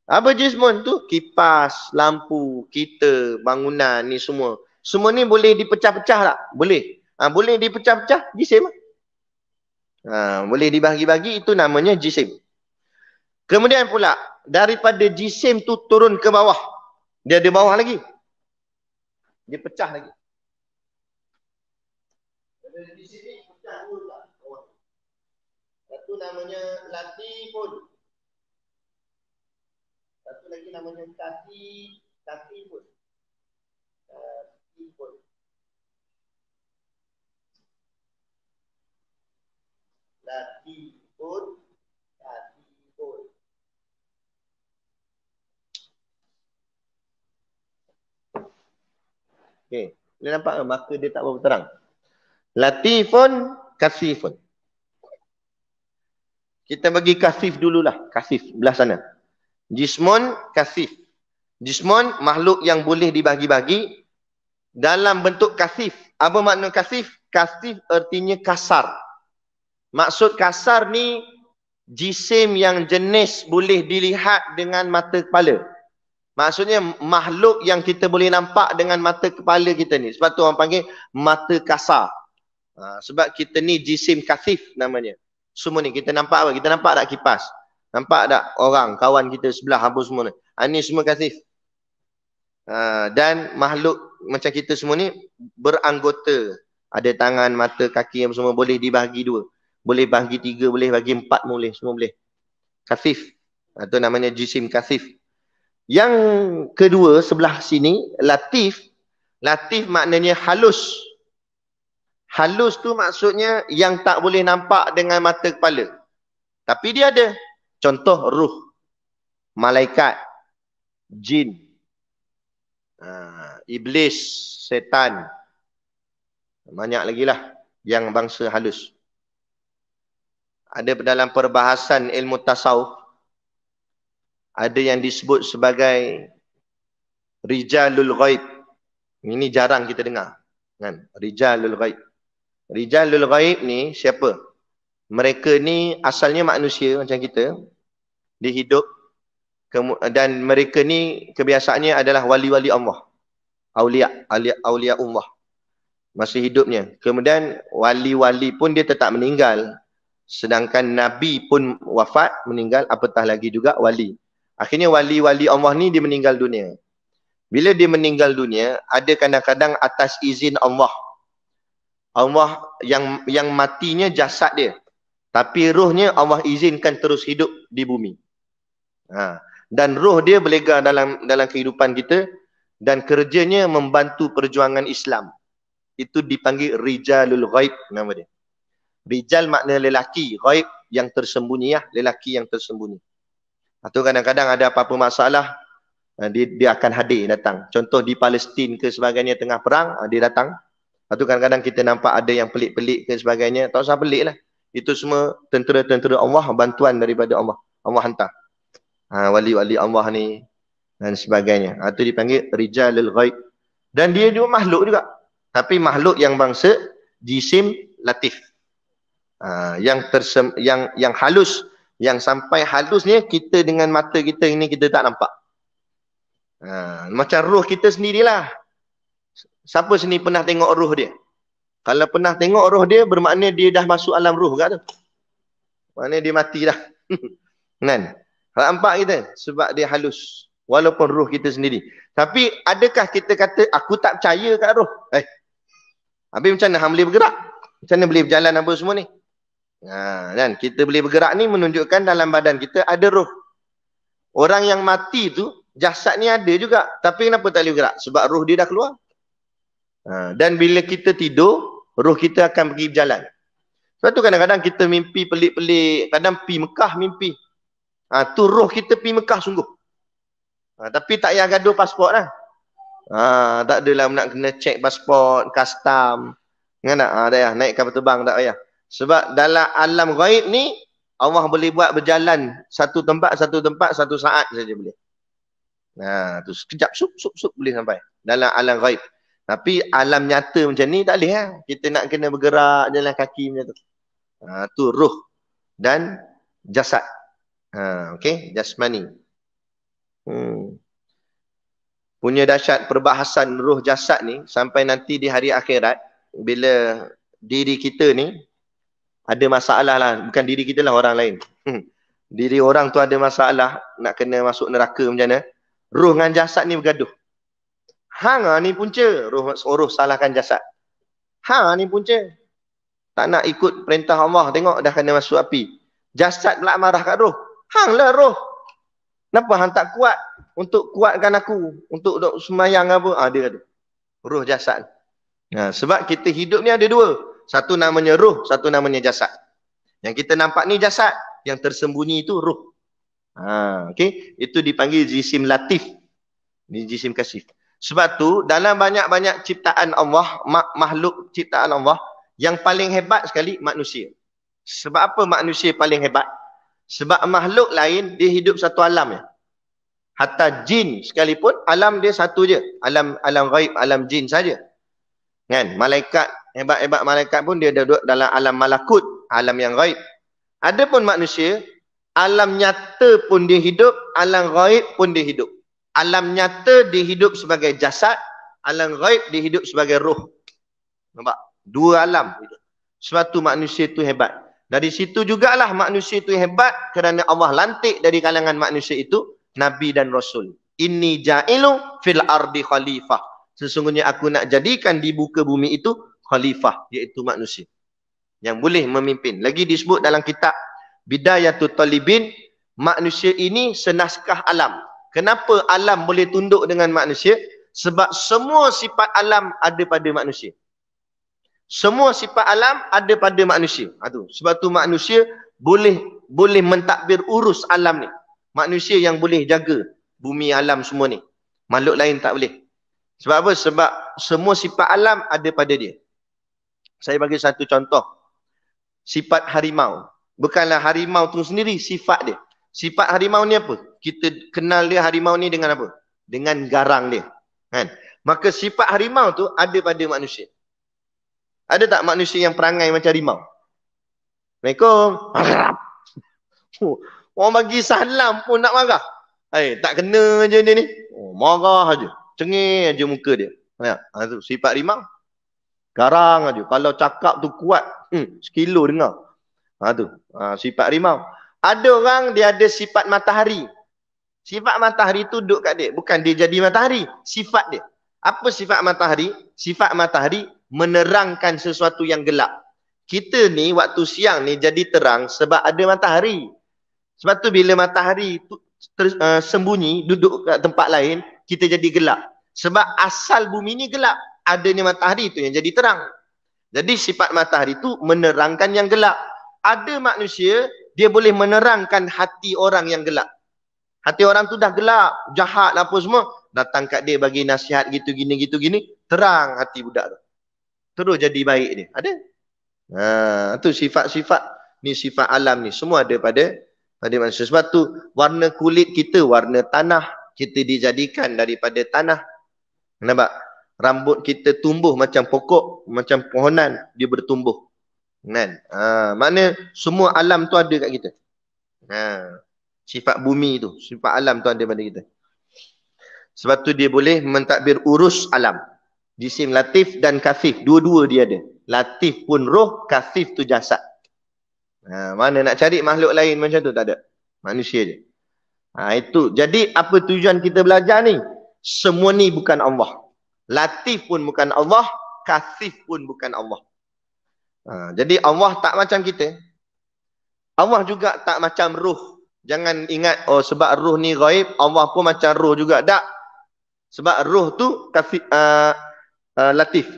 Apa jismun tu? Kipas, lampu, kita, bangunan ni semua. Semua ni boleh dipecah-pecah tak? Boleh. Boleh dipecah-pecah, jisim. Boleh dibahagi-bagi, itu namanya jisim. Kemudian pula, daripada jisim tu turun ke bawah. Dia ada bawah lagi. Dia pecah lagi. Di sini pecah dulu tak? Satu namanya latifun. Satu lagi namanya katifun. Katifun. Latifun, latifun. Okey, boleh nampak ke maka dia tak berapa terang. Latifun, kasifun. Kita bagi kasif dululah, kasif belah sana. Jismun, kasif. Jismun, makhluk yang boleh dibagi-bagi dalam bentuk kasif. Apa makna kasif? Kasif artinya kasar. Maksud kasar ni jisim yang jenis boleh dilihat dengan mata kepala. Maksudnya makhluk yang kita boleh nampak dengan mata kepala kita ni. Sebab tu orang panggil mata kasar. Sebab kita ni jisim kasif namanya. Semua ni kita nampak apa? Kita nampak tak kipas? Nampak tak orang, kawan kita sebelah apa semua ni? Ini semua kasif. Dan makhluk macam kita semua ni beranggota. Ada tangan, mata, kaki yang semua boleh dibahagi dua. Boleh bagi tiga, boleh bagi empat, boleh. Semua boleh. Kasif. Itu namanya jisim kasif. Yang kedua sebelah sini, latif. Latif maknanya halus. Halus tu maksudnya yang tak boleh nampak dengan mata kepala. Tapi dia ada. Contoh ruh, malaikat, jin, iblis, setan. Banyak lagi lah yang bangsa halus. Ada dalam perbahasan ilmu tasawuf, ada yang disebut sebagai rijalul ghaib. Ini jarang kita dengar. Kan? Rijalul ghaib. Rijalul ghaib ni siapa? Mereka ni asalnya manusia macam kita. Dia hidup. Dan mereka ni kebiasaannya adalah wali-wali Allah. Aulia Allah. Masa hidupnya. Kemudian wali-wali pun dia tetap meninggal. Sedangkan Nabi pun wafat, meninggal. Apatah lagi juga wali. Akhirnya wali-wali Allah ni dia meninggal dunia. Bila dia meninggal dunia, ada kadang-kadang atas izin Allah. Allah yang matinya jasad dia. Tapi rohnya Allah izinkan terus hidup di bumi. Dan roh dia berlega dalam kehidupan kita. Dan kerjanya membantu perjuangan Islam. Itu dipanggil rijalul ghaib nama dia. Rijal makna lelaki. Ghaib yang tersembunyi. Lelaki yang tersembunyi. Atau kadang-kadang ada apa-apa masalah. Dia akan hadir datang. Contoh di Palestin ke sebagainya tengah perang. Dia datang. Atau kadang-kadang kita nampak ada yang pelik-pelik ke sebagainya. Tak usah pelik lah. Itu semua tentera-tentera Allah, bantuan daripada Allah. Allah hantar. Wali-wali Allah ni dan sebagainya. Itu dipanggil rijalul ghaib. Dan dia juga makhluk juga. Tapi makhluk yang bangsa jisim latif. Yang halus. Yang sampai halusnya kita dengan mata kita ini kita tak nampak. Macam roh kita sendirilah. Siapa sini pernah tengok roh dia? Kalau pernah tengok roh dia, bermakna dia dah masuk alam roh kat tu. Maknanya dia mati dah. Kan? Nampak kita? Sebab dia halus. Walaupun roh kita sendiri. Tapi adakah kita kata, aku tak percaya kat roh? Habis macam mana hang boleh bergerak? Macam mana boleh berjalan apa semua ni? Kan? Kita boleh bergerak ni menunjukkan dalam badan kita ada roh. Orang yang mati tu, jasad ni ada juga. Tapi kenapa tak boleh bergerak? Sebab roh dia dah keluar. Dan bila kita tidur, roh kita akan pergi berjalan. Sebab tu kadang-kadang kita mimpi pelik-pelik. Kadang pergi Mekah mimpi. Tu roh kita pergi Mekah sungguh. Tapi tak payah gaduh pasport lah. Tak adalah nak kena cek pasport, custom. Kan tak? Tak payah naik kapal terbang, tak payah. Sebab dalam alam ghaib ni, Allah boleh buat berjalan satu tempat, satu saat saja boleh. Tu sekejap, sup boleh sampai. Dalam alam ghaib. Tapi alam nyata macam ni tak boleh lah. Kita nak kena bergerak jalan kaki macam tu. Tu ruh dan jasad. Okay, jasmani. Punya dahsyat perbahasan ruh jasad ni sampai nanti di hari akhirat bila diri kita ni ada masalah lah. Bukan diri kita lah, orang lain. Diri orang tu ada masalah nak kena masuk neraka macam mana. Ruh dengan jasad ni bergaduh. Hang ni punca. Roh salahkan jasad. Hang ni punca. Tak nak ikut perintah Allah. Tengok dah kena masuk api. Jasad pula marah kat roh. Hang lah roh. Kenapa hang tak kuat untuk kuatkan aku? Untuk semayang apa? Dia kata. Roh jasad. Sebab kita hidup ni ada dua. Satu namanya roh, satu namanya jasad. Yang kita nampak ni jasad, yang tersembunyi itu ruh. Okey, itu dipanggil jisim latif. Ni jisim kasif. Sebab tu dalam banyak-banyak ciptaan Allah, makhluk ciptaan Allah, yang paling hebat sekali manusia. Sebab apa manusia paling hebat? Sebab makhluk lain dia hidup satu alam ya. Hatta jin sekalipun alam dia satu je. Alam ghaib, alam jin saja. Kan? Malaikat, hebat-hebat malaikat pun dia duduk dalam alam malakut, alam yang ghaib. Adapun manusia, alam nyata pun dia hidup, alam ghaib pun dia hidup. Alam nyata dia hidup sebagai jasad, alam ghaib dia hidup sebagai roh. Nampak? Dua alam hidup. Sebab tu manusia tu hebat. Dari situ jugalah manusia tu hebat kerana Allah lantik dari kalangan manusia itu Nabi dan Rasul. Inni ja'ilu fil ardi khalifah. Sesungguhnya aku nak jadikan di muka bumi itu khalifah, iaitu manusia yang boleh memimpin. Lagi disebut dalam kitab Bidayatul Talibin, manusia ini senaskah alam. Kenapa alam boleh tunduk dengan manusia? Sebab semua sifat alam ada pada manusia. Semua sifat alam ada pada manusia. Sebab tu manusia boleh mentadbir urus alam ni. Manusia yang boleh jaga bumi alam semua ni. Makhluk lain tak boleh. Sebab apa? Sebab semua sifat alam ada pada dia. Saya bagi satu contoh. Sifat harimau. Bukanlah harimau tu sendiri, sifat dia. Sifat harimau ni apa? Kita kenal dia harimau ni dengan apa? Dengan garang dia. Kan? Maka sifat harimau tu ada pada manusia. Ada tak manusia yang perangai macam harimau? Assalamualaikum. Orang bagi salam pun nak marah. Tak kena je dia ni. Marah aja. Cengih aja muka dia. Tu sifat harimau. Garang aja. Kalau cakap tu kuat, sekilo dengar. Sifat harimau. Ada orang dia ada sifat matahari. Sifat matahari tu duduk kat dia. Bukan dia jadi matahari. Sifat dia. Apa sifat matahari? Sifat matahari menerangkan sesuatu yang gelap. Kita ni waktu siang ni jadi terang sebab ada matahari. Sebab tu bila matahari tu sembunyi duduk kat tempat lain, kita jadi gelap. Sebab asal bumi ni gelap. Adanya matahari tu yang jadi terang. Jadi sifat matahari tu menerangkan yang gelap. Ada manusia, dia boleh menerangkan hati orang yang gelap. Hati orang tu dah gelap, jahat apa semua. Datang kat dia bagi nasihat gitu gini, terang hati budak tu. Terus jadi baik dia. Ada? Tu sifat-sifat ni, sifat alam ni semua ada pada manusia. Sebab tu warna kulit kita warna tanah, kita dijadikan daripada tanah. Nampak? Rambut kita tumbuh macam pokok, macam pohonan, dia bertumbuh. Kan? Mana semua alam tu ada kat kita. Sifat bumi tu, sifat alam tu ada pada kita. Sebab tu dia boleh mentadbir urus alam. Jisim latif dan kasif, dua-dua dia ada. Latif pun roh, kasif tu jasad. Mana nak cari makhluk lain macam tu? Tak ada. Manusia je. Itu. Jadi apa tujuan kita belajar ni? Semua ni bukan Allah. Latif pun bukan Allah, kasif pun bukan Allah. Jadi Allah tak macam kita. Allah juga tak macam ruh. Jangan ingat, sebab ruh ni ghaib, Allah pun macam ruh juga. Tak. Sebab ruh tu kasif, latif.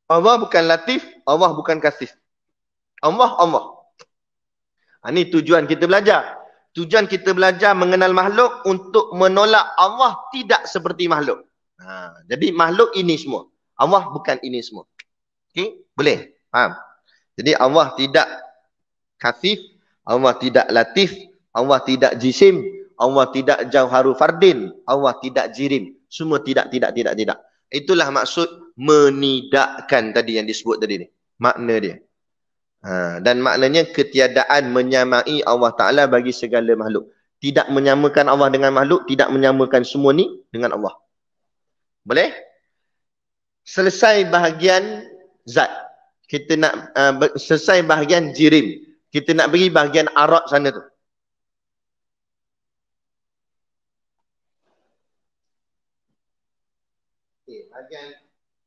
Allah bukan latif, Allah bukan kasif. Allah. Ini tujuan kita belajar. Tujuan kita belajar mengenal makhluk untuk menolak Allah tidak seperti makhluk. Jadi makhluk ini semua. Allah bukan ini semua. Okey? Boleh? Faham? Jadi Allah tidak kasif, Allah tidak latif, Allah tidak jisim, Allah tidak jauharu fardin, Allah tidak jirim. Semua tidak. Itulah maksud menidakkan tadi yang disebut tadi ni. Makna dia. Dan maknanya ketiadaan menyamai Allah Ta'ala bagi segala makhluk. Tidak menyamakan Allah dengan makhluk, tidak menyamakan semua ni dengan Allah. Boleh? Selesai bahagian zat. Kita nak selesai bahagian jirim. Kita nak beri bahagian arat sana tu. Bahagian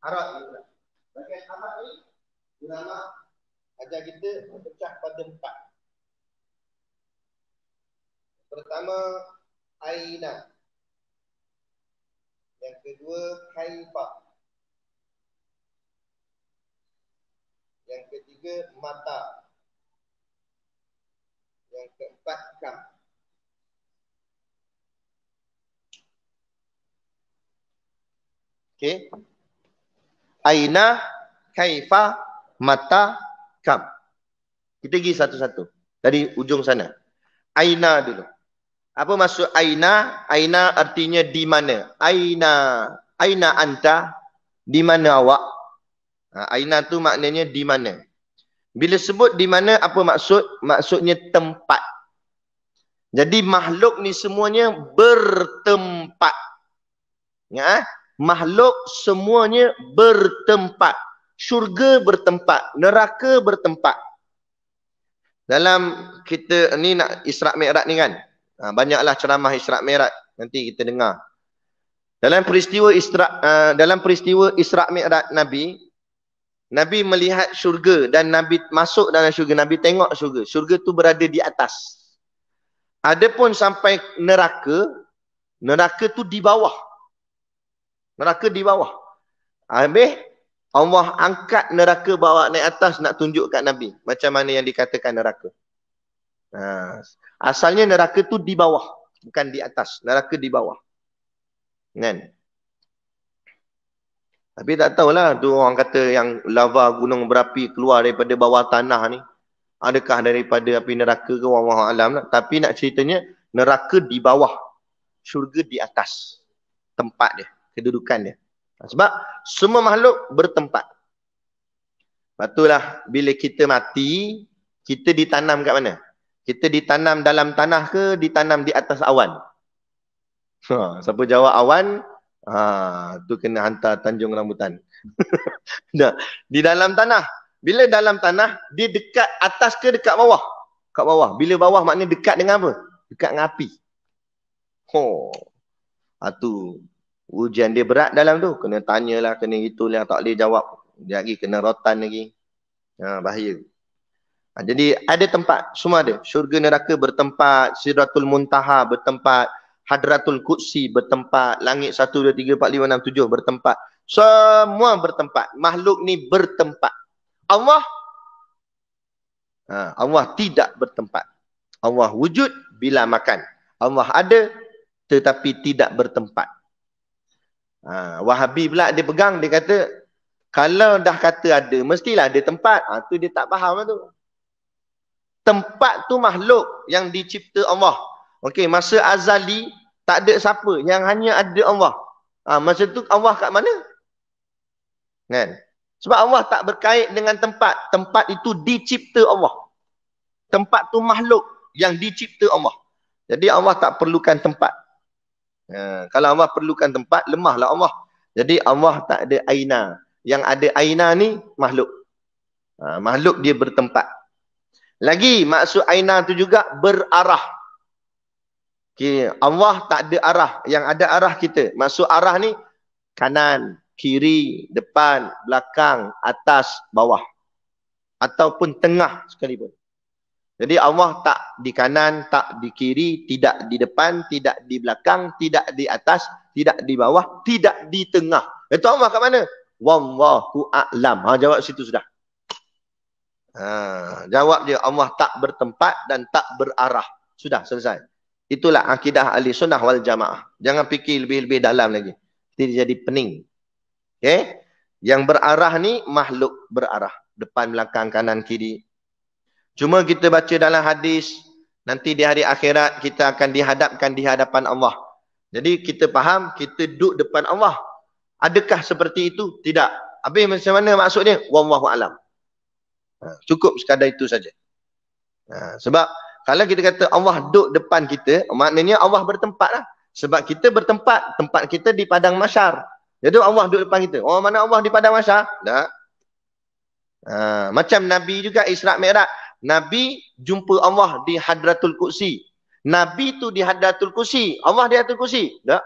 arat ni pula. Bahagian arat ni ulama ajar kita pecah pada 4. Pertama, aina. Yang kedua, kaifa. Yang ketiga, mata. Yang keempat, kam. Okey. Aina, kaifa, mata, kam. Kita pergi satu-satu. Dari ujung sana. Aina dulu. Apa maksud aina? Aina artinya di mana. Aina. Aina anta. Di mana awak? Aina tu maknanya di mana. Bila sebut di mana, apa maksud? Maksudnya tempat. Jadi makhluk ni semuanya bertempat. Ya? Makhluk semuanya bertempat. Syurga bertempat. Neraka bertempat. Dalam kita ni nak Isra' Mi'raj ni kan. Banyaklah ceramah Isra' Mi'raj. Nanti kita dengar. Dalam peristiwa Isra' Mi'raj Nabi melihat syurga dan Nabi masuk dalam syurga. Nabi tengok syurga. Syurga tu berada di atas. Adapun sampai neraka, neraka tu di bawah. Neraka di bawah. Habis Allah angkat neraka bawa naik atas nak tunjuk kat Nabi. Macam mana yang dikatakan neraka. Asalnya neraka tu di bawah. Bukan di atas. Neraka di bawah. Kan? Tapi tak tahulah tu orang kata yang lava gunung berapi keluar daripada bawah tanah ni. Adakah daripada api neraka ke, wallahu alam lah. Tapi nak ceritanya neraka di bawah, syurga di atas. Tempat dia, kedudukan dia. Sebab semua makhluk bertempat. Lepas bila kita mati, kita ditanam kat mana? Kita ditanam dalam tanah ke ditanam di atas awan? Siapa jawab awan, tu kena hantar Tanjung Rambutan. Nah, di dalam tanah. Bila dalam tanah, dia dekat atas ke dekat bawah? Dekat bawah. Bila bawah maknanya dekat dengan apa? Dekat dengan api. Tu ujian dia berat dalam tu. Kena tanyalah, kena itulah, tak boleh jawab. Dia lagi kena rotan lagi. Bahaya. Jadi ada tempat, semua ada. Syurga neraka bertempat, Sidratul Muntaha bertempat, Hadratul Qudsi bertempat, langit 1, 2, 3, 4, 5, 6, 7 bertempat. Semua bertempat. Makhluk ni bertempat. Allah tidak bertempat. Allah wujud bila makan. Allah ada tetapi tidak bertempat. Wahabi pula dia pegang, dia kata kalau dah kata ada, mestilah ada tempat. Tu dia tak faham lah tu. Tempat tu makhluk yang dicipta Allah. Okey, masa azali tak ada siapa, yang hanya ada Allah. Masa tu Allah kat mana? Kan? Sebab Allah tak berkait dengan tempat. Tempat itu dicipta Allah. Tempat tu makhluk yang dicipta Allah. Jadi Allah tak perlukan tempat. Kalau Allah perlukan tempat, lemahlah Allah. Jadi Allah tak ada aina. Yang ada aina ni makhluk. Makhluk dia bertempat. Lagi maksud aina tu juga berarah. Okay. Allah tak ada arah. Yang ada arah kita. Maksud arah ni kanan, kiri, depan, belakang, atas, bawah. Ataupun tengah sekalipun. Jadi Allah tak di kanan, tak di kiri, tidak di depan, tidak di belakang, tidak di atas, tidak di bawah, tidak di tengah. Itu Allah kat mana? Wallahu a'lam. Jawab situ sudah. Jawab dia, Allah tak bertempat dan tak berarah. Sudah, selesai. Itulah akidah ahli sunnah wal jamaah. Jangan fikir lebih-lebih dalam lagi. Dia jadi pening. Okay? Yang berarah ni makhluk berarah. Depan, belakang, kanan, kiri. Cuma kita baca dalam hadis, nanti di hari akhirat kita akan dihadapkan di hadapan Allah. Jadi kita faham, kita duduk depan Allah. Adakah seperti itu? Tidak. Habis macam mana maksudnya? Wallahu alam. Cukup sekadar itu saja. Sebab kalau kita kata Allah duduk depan kita, maknanya Allah bertempat lah. Sebab kita bertempat, tempat kita di padang mahsyar. Jadi Allah duduk depan kita. Oh, mana Allah di padang mahsyar? Tak. Macam Nabi juga Isra' Mi'raj. Nabi jumpa Allah di Hadratul Qudsi. Nabi tu di Hadratul Qudsi. Allah di Hadratul Qudsi. Tak.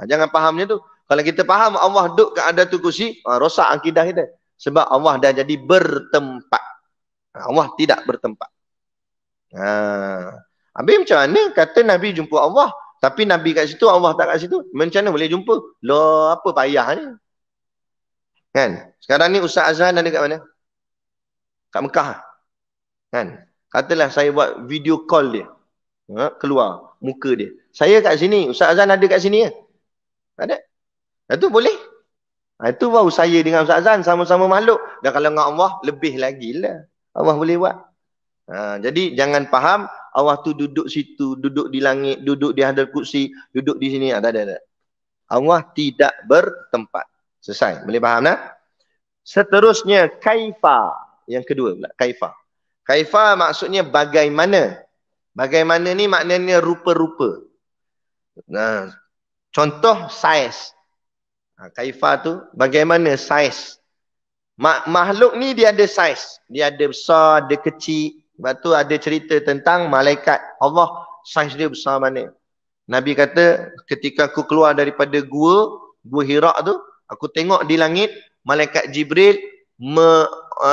Jangan fahamnya tu. Kalau kita faham Allah duduk kat Hadratul Qudsi, rosak akidah kita. Sebab Allah dah jadi bertempat. Allah tidak bertempat. Habis macam mana kata Nabi jumpa Allah, tapi Nabi kat situ, Allah tak kat situ? Macam mana boleh jumpa? Loh, apa payah ni? Kan? Sekarang ni Ustaz Azhan ada kat mana? Kat Mekah. Kan? Katalah saya buat video call dia. Keluar muka dia. Saya kat sini, Ustaz Azan ada kat sini ya? Ada. Itu boleh. Itu baru saya dengan Ustaz Azan sama-sama makhluk. Dan kalau dengan Allah, lebih lagi lah. Allah boleh buat. Jadi jangan faham Allah tu duduk situ, duduk di langit, duduk di hadal kursi, duduk di sini. Ada. Allah tidak bertempat. Selesai. Boleh faham tak? Seterusnya, kaifa. Yang kedua pula, kaifa. Kaifa maksudnya bagaimana. Bagaimana ni maknanya rupa-rupa. Nah, contoh saiz. Kaifa tu bagaimana saiz. Makhluk ni dia ada saiz. Dia ada besar, ada kecil. Sebab tu ada cerita tentang malaikat Allah, saiz dia besar mana. Nabi kata ketika aku keluar daripada gua Hira tu, aku tengok di langit malaikat Jibril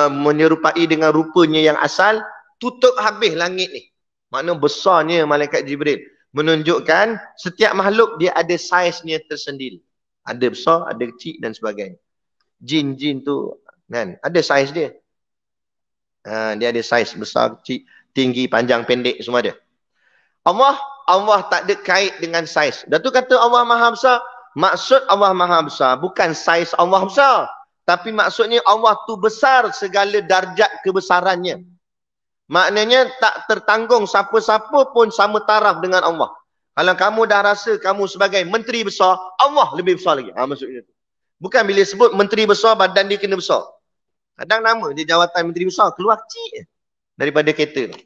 menyerupai dengan rupanya yang asal, tutup habis langit ni. Makna besarnya malaikat Jibril. Menunjukkan setiap makhluk dia ada saiznya tersendiri. Ada besar, ada kecil dan sebagainya. Jin-jin tu kan, ada saiz dia. Dia ada saiz besar, kecil, tinggi, panjang, pendek, semua ada. Allah tak ada kait dengan saiz. Dan tu kata Allah Maha Besar. Maksud Allah Maha Besar bukan saiz Allah besar. Tapi maksudnya Allah tu besar segala darjat kebesarannya. Maknanya tak tertanggung siapa-siapa pun sama taraf dengan Allah. Kalau kamu dah rasa kamu sebagai menteri besar, Allah lebih besar lagi. Maksudnya tu. Bukan bila sebut menteri besar, badan dia kena besar. Kadang nama dia jawatan menteri besar, keluar kecil daripada kereta tu.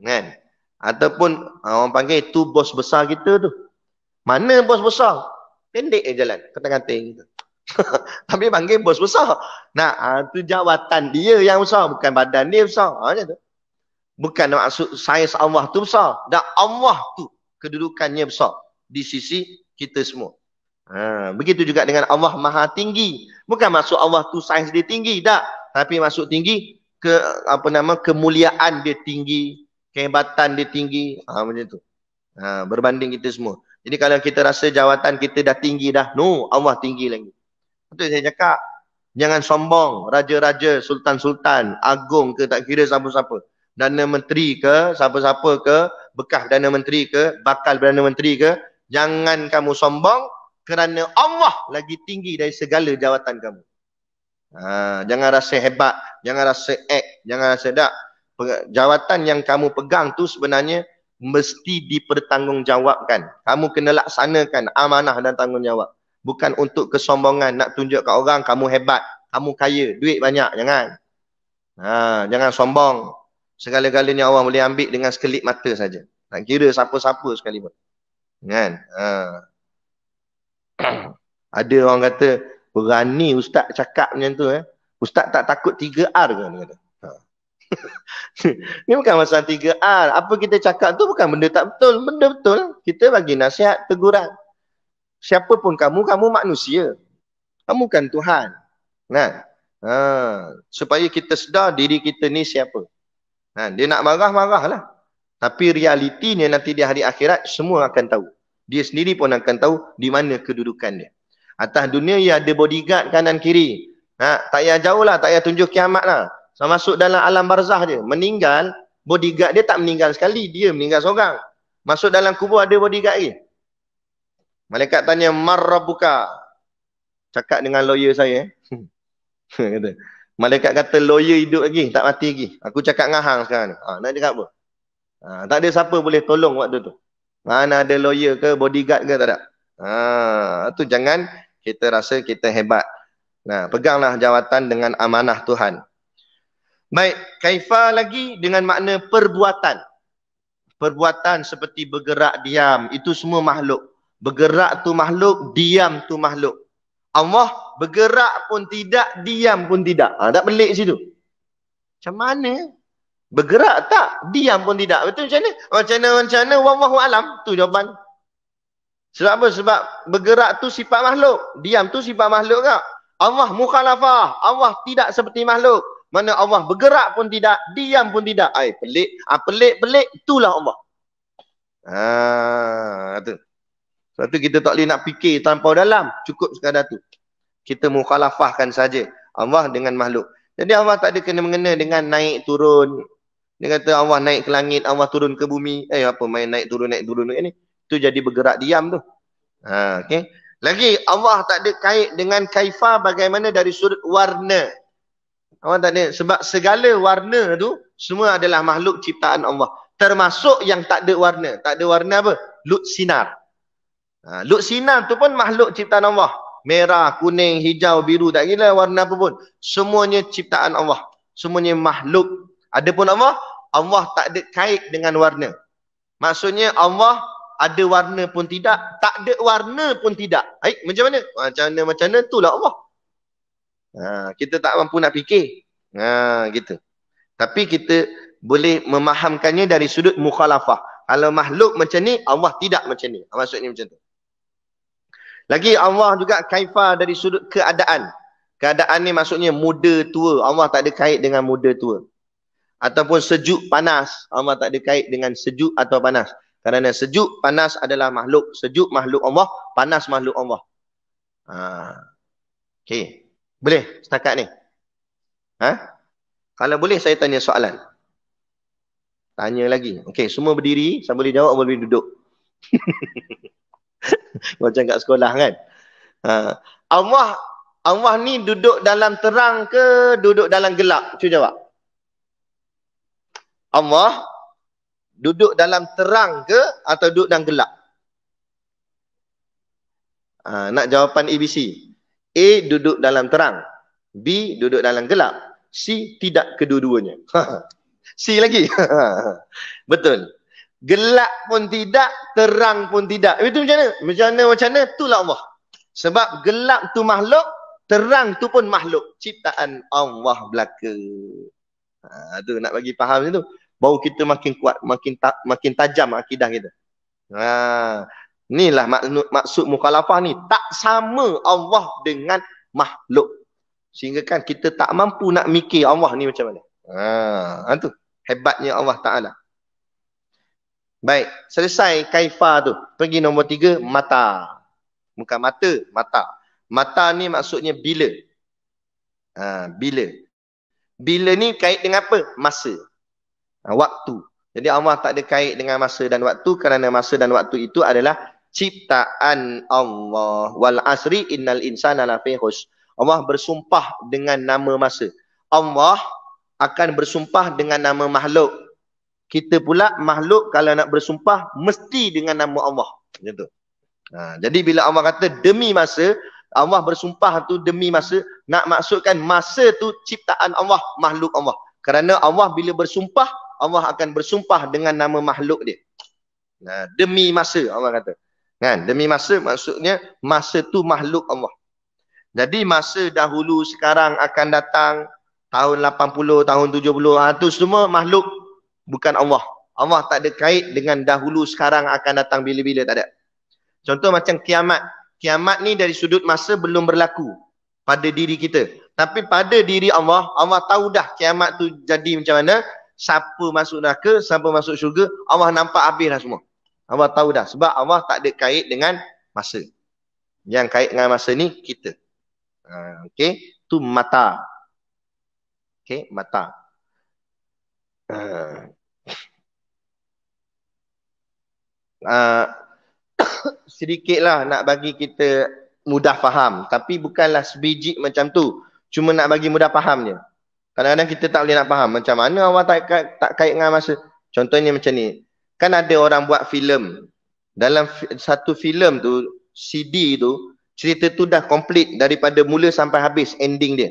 Kan? Ataupun orang panggil tu bos besar kita tu. Mana bos besar? Pendek jalan, kata-kating gitu. Tapi panggil bos besar. Nah, tu jawatan dia yang besar, bukan badan dia besar. Macam tu. Bukan maksud saiz Allah tu besar. Dan Allah tu kedudukannya besar di sisi kita semua. Begitu juga dengan Allah Maha Tinggi. Bukan maksud Allah tu saiz dia tinggi, tak. Tapi maksud tinggi kemuliaan dia tinggi, kehebatan dia tinggi, macam tu. Berbanding kita semua. Jadi kalau kita rasa jawatan kita dah tinggi dah, no, Allah tinggi lagi. Betul saya cakap, jangan sombong, raja-raja, sultan-sultan, agung ke, tak kira siapa-siapa. Dana Menteri ke, siapa-siapa ke, bekas Dana Menteri ke, bakal Dana Menteri ke, jangan kamu sombong kerana Allah lagi tinggi dari segala jawatan kamu. Jangan rasa hebat, jangan rasa jangan rasa tak. Jawatan yang kamu pegang tu sebenarnya mesti dipertanggungjawabkan. Kamu kena laksanakan amanah dan tanggungjawab. Bukan untuk kesombongan, nak tunjuk kat orang kamu hebat, kamu kaya, duit banyak, jangan. Jangan sombong. Segala-galanya Allah boleh ambil dengan sekelip mata saja. Tak kira siapa-siapa sekalipun. Kan? Ada orang kata, berani ustaz cakap macam tu. Ustaz tak takut 3R ke? Dia kata. Ni bukan masalah 3R. Apa kita cakap tu bukan benda tak betul. Benda betul. Kita bagi nasihat, teguran. Siapa pun kamu manusia. Kamu kan Tuhan. Kan? Supaya kita sedar diri kita ni siapa. Dia nak marah-marahlah. Tapi realitinya nanti di hari akhirat semua akan tahu. Dia sendiri pun akan tahu di mana kedudukan dia. Atas dunia ia ada bodyguard kanan kiri. Tak payah jauh lah, tak payah tunjuk kiamat lah. So, masuk dalam alam barzah dia. Meninggal, bodyguard dia tak meninggal sekali. Dia meninggal seorang. Masuk dalam kubur ada bodyguard lagi. Malaikat tanya, Marrabuka. Cakap dengan lawyer saya. Kata. Malaikat kata lawyer hidup lagi, tak mati lagi. Aku cakap dengan hang sekarang ni. Nak cakap apa? Tak ada siapa boleh tolong waktu tu. Mana ada lawyer ke, bodyguard ke, tak ada. Tu jangan kita rasa kita hebat. Peganglah jawatan dengan amanah Tuhan. Baik, kaifa lagi dengan makna perbuatan. Perbuatan seperti bergerak, diam, itu semua makhluk. Bergerak tu makhluk, diam tu makhluk. Allah bergerak pun tidak, diam pun tidak. Tak pelik situ. Macam mana? Bergerak tak, diam pun tidak. Betul macam mana? Macam mana? Wallahu alam. Tu jawapan. Sebab apa? Sebab bergerak tu sifat makhluk. Diam tu sifat makhluk tak? Allah mukhalafah. Allah tidak seperti makhluk. Mana Allah bergerak pun tidak, diam pun tidak. Pelik. Pelik-pelik, itulah Allah. Tu. Sebab tu kita tak boleh nak fikir tanpa dalam. Cukup sekadar tu. Kita mukhalafahkan saja Allah dengan makhluk. Jadi Allah tak ada kena-mengena dengan naik turun. Dia kata Allah naik ke langit, Allah turun ke bumi. Apa main naik turun ni? Itu jadi bergerak diam tu. Okey. Lagi Allah tak ada kait dengan kaifa bagaimana dari sudut warna. Allah tak ada, sebab segala warna tu semua adalah makhluk ciptaan Allah. Termasuk yang tak ada warna. Tak ada warna apa? Lut sinar. Lut sinar tu pun makhluk ciptaan Allah. Merah, kuning, hijau, biru, tak kira warna apa pun. Semuanya ciptaan Allah. Semuanya makhluk. Adapun Allah, Allah tak ada kait dengan warna. Maksudnya Allah ada warna pun tidak, tak ada warna pun tidak. Macam mana? Macam mana itulah Allah. Kita tak mampu nak fikir. Gitu. Tapi kita boleh memahamkannya dari sudut mukhalafah. Kalau makhluk macam ni, Allah tidak macam ni. Maksudnya macam tu. Lagi Allah juga kaifa dari sudut keadaan. Keadaan ni maksudnya muda tua. Allah tak ada kait dengan muda tua. Ataupun sejuk panas. Allah tak ada kait dengan sejuk atau panas. Kerana sejuk panas adalah makhluk. Sejuk makhluk Allah, panas makhluk Allah. Okey. Boleh setakat ni? Kalau boleh saya tanya soalan. Tanya lagi. Okey, semua berdiri, saya boleh jawab, boleh duduk. Macam kat sekolah kan. Allah ni duduk dalam terang ke duduk dalam gelap? Cuba jawab. Allah duduk dalam terang ke atau duduk dalam gelap? Nak jawapan ABC. A duduk dalam terang, B duduk dalam gelap, C tidak kedua-duanya. C lagi. Betul. Gelap pun tidak, terang pun tidak. Itu macam mana? Macam mana? Itulah Allah. Sebab gelap tu makhluk, terang tu pun makhluk. Ciptaan Allah belaka. Tu nak bagi faham itu. Baru kita makin kuat, makin tajam akidah kita. Inilah maksud mukhalafah ni. Tak sama Allah dengan makhluk. Sehingga kan kita tak mampu nak mikir Allah ni macam mana. Itu hebatnya Allah Ta'ala. Baik, selesai kaifa tu. Pergi nombor 3, mata. Bukan mata, mata. Mata ni maksudnya bila. Bila. Bila ni kait dengan apa? Masa. Waktu. Jadi Allah tak ada kait dengan masa dan waktu kerana masa dan waktu itu adalah ciptaan Allah. Wal asri innal insana lafi khusr. Allah bersumpah dengan nama masa. Allah akan bersumpah dengan nama makhluk. Kita pula makhluk kalau nak bersumpah mesti dengan nama Allah. Macam tu. Jadi bila Allah kata demi masa, Allah bersumpah tu demi masa, nak maksudkan masa tu ciptaan Allah, makhluk Allah. Kerana Allah bila bersumpah, Allah akan bersumpah dengan nama makhluk dia. Demi masa Allah kata. Kan? Demi masa maksudnya masa tu makhluk Allah. Jadi masa dahulu, sekarang, akan datang, tahun 80, tahun 70, itu semua makhluk, bukan Allah. Allah tak ada kait dengan dahulu, sekarang, akan datang, bila-bila, tak ada. Contoh macam kiamat. Kiamat ni dari sudut masa belum berlaku pada diri kita. Tapi pada diri Allah, Allah tahu dah kiamat tu jadi macam mana, siapa masuk neraka, siapa masuk syurga, Allah nampak habis dah semua. Allah tahu dah. Sebab Allah tak ada kait dengan masa. Yang kait dengan masa ni, kita. Okey. Tu mata. Okey, mata. Sedikitlah nak bagi kita mudah faham. Tapi bukanlah sebiji macam tu. Cuma nak bagi mudah faham je. Kadang-kadang kita tak boleh nak faham. Macam mana Allah tak kait dengan masa. Contohnya macam ni. Kan ada orang buat filem. Dalam satu filem tu, CD tu, cerita tu dah komplit daripada mula sampai habis ending dia.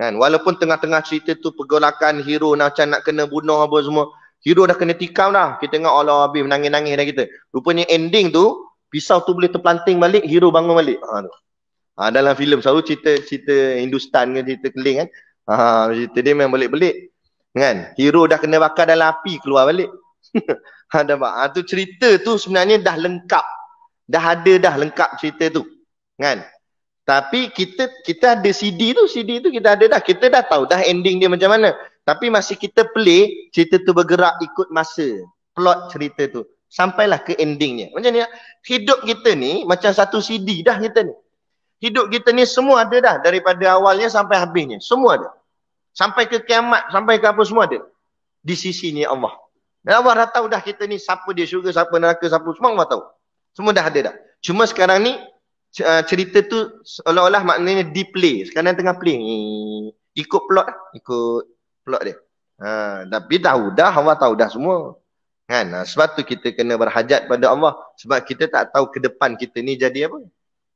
Kan? Walaupun tengah-tengah cerita tu pergolakan hero macam nak kena bunuh apa semua. Hero dah kena tikam dah. Kita tengok Allah habis menangis-nangis dah kita. Rupanya ending tu, pisau tu boleh terpelanting balik, hero bangun balik. Dalam filem selalu cerita Hindustan kan, cerita keling kan. Cerita dia memang belik-belik. Kan? Hero dah kena bakar dalam api, keluar balik. Tu cerita tu sebenarnya dah lengkap. Dah ada dah lengkap cerita tu. Kan? Tapi kita ada CD tu kita ada dah. Kita dah tahu dah ending dia macam mana. Tapi masih kita play, cerita tu bergerak ikut masa. Plot cerita tu. Sampailah ke endingnya. Macam ni, hidup kita ni macam satu CD dah kita ni. Hidup kita ni semua ada dah. Daripada awalnya sampai habisnya. Semua ada. Sampai ke kiamat, sampai ke apa semua ada. di sisi ni Allah. Dan Allah dah tahu dah kita ni siapa dia syurga, siapa neraka, siapa semua Allah tahu. Semua dah ada dah. Cuma sekarang ni cerita tu seolah-olah maknanya di play. Sekarang tengah play. Ikut plot lah. Ikut plot dia. Tapi tahu dah, Allah tahu dah semua. Kan? Sebab tu kita kena berhajat pada Allah. Sebab kita tak tahu ke depan kita ni jadi apa.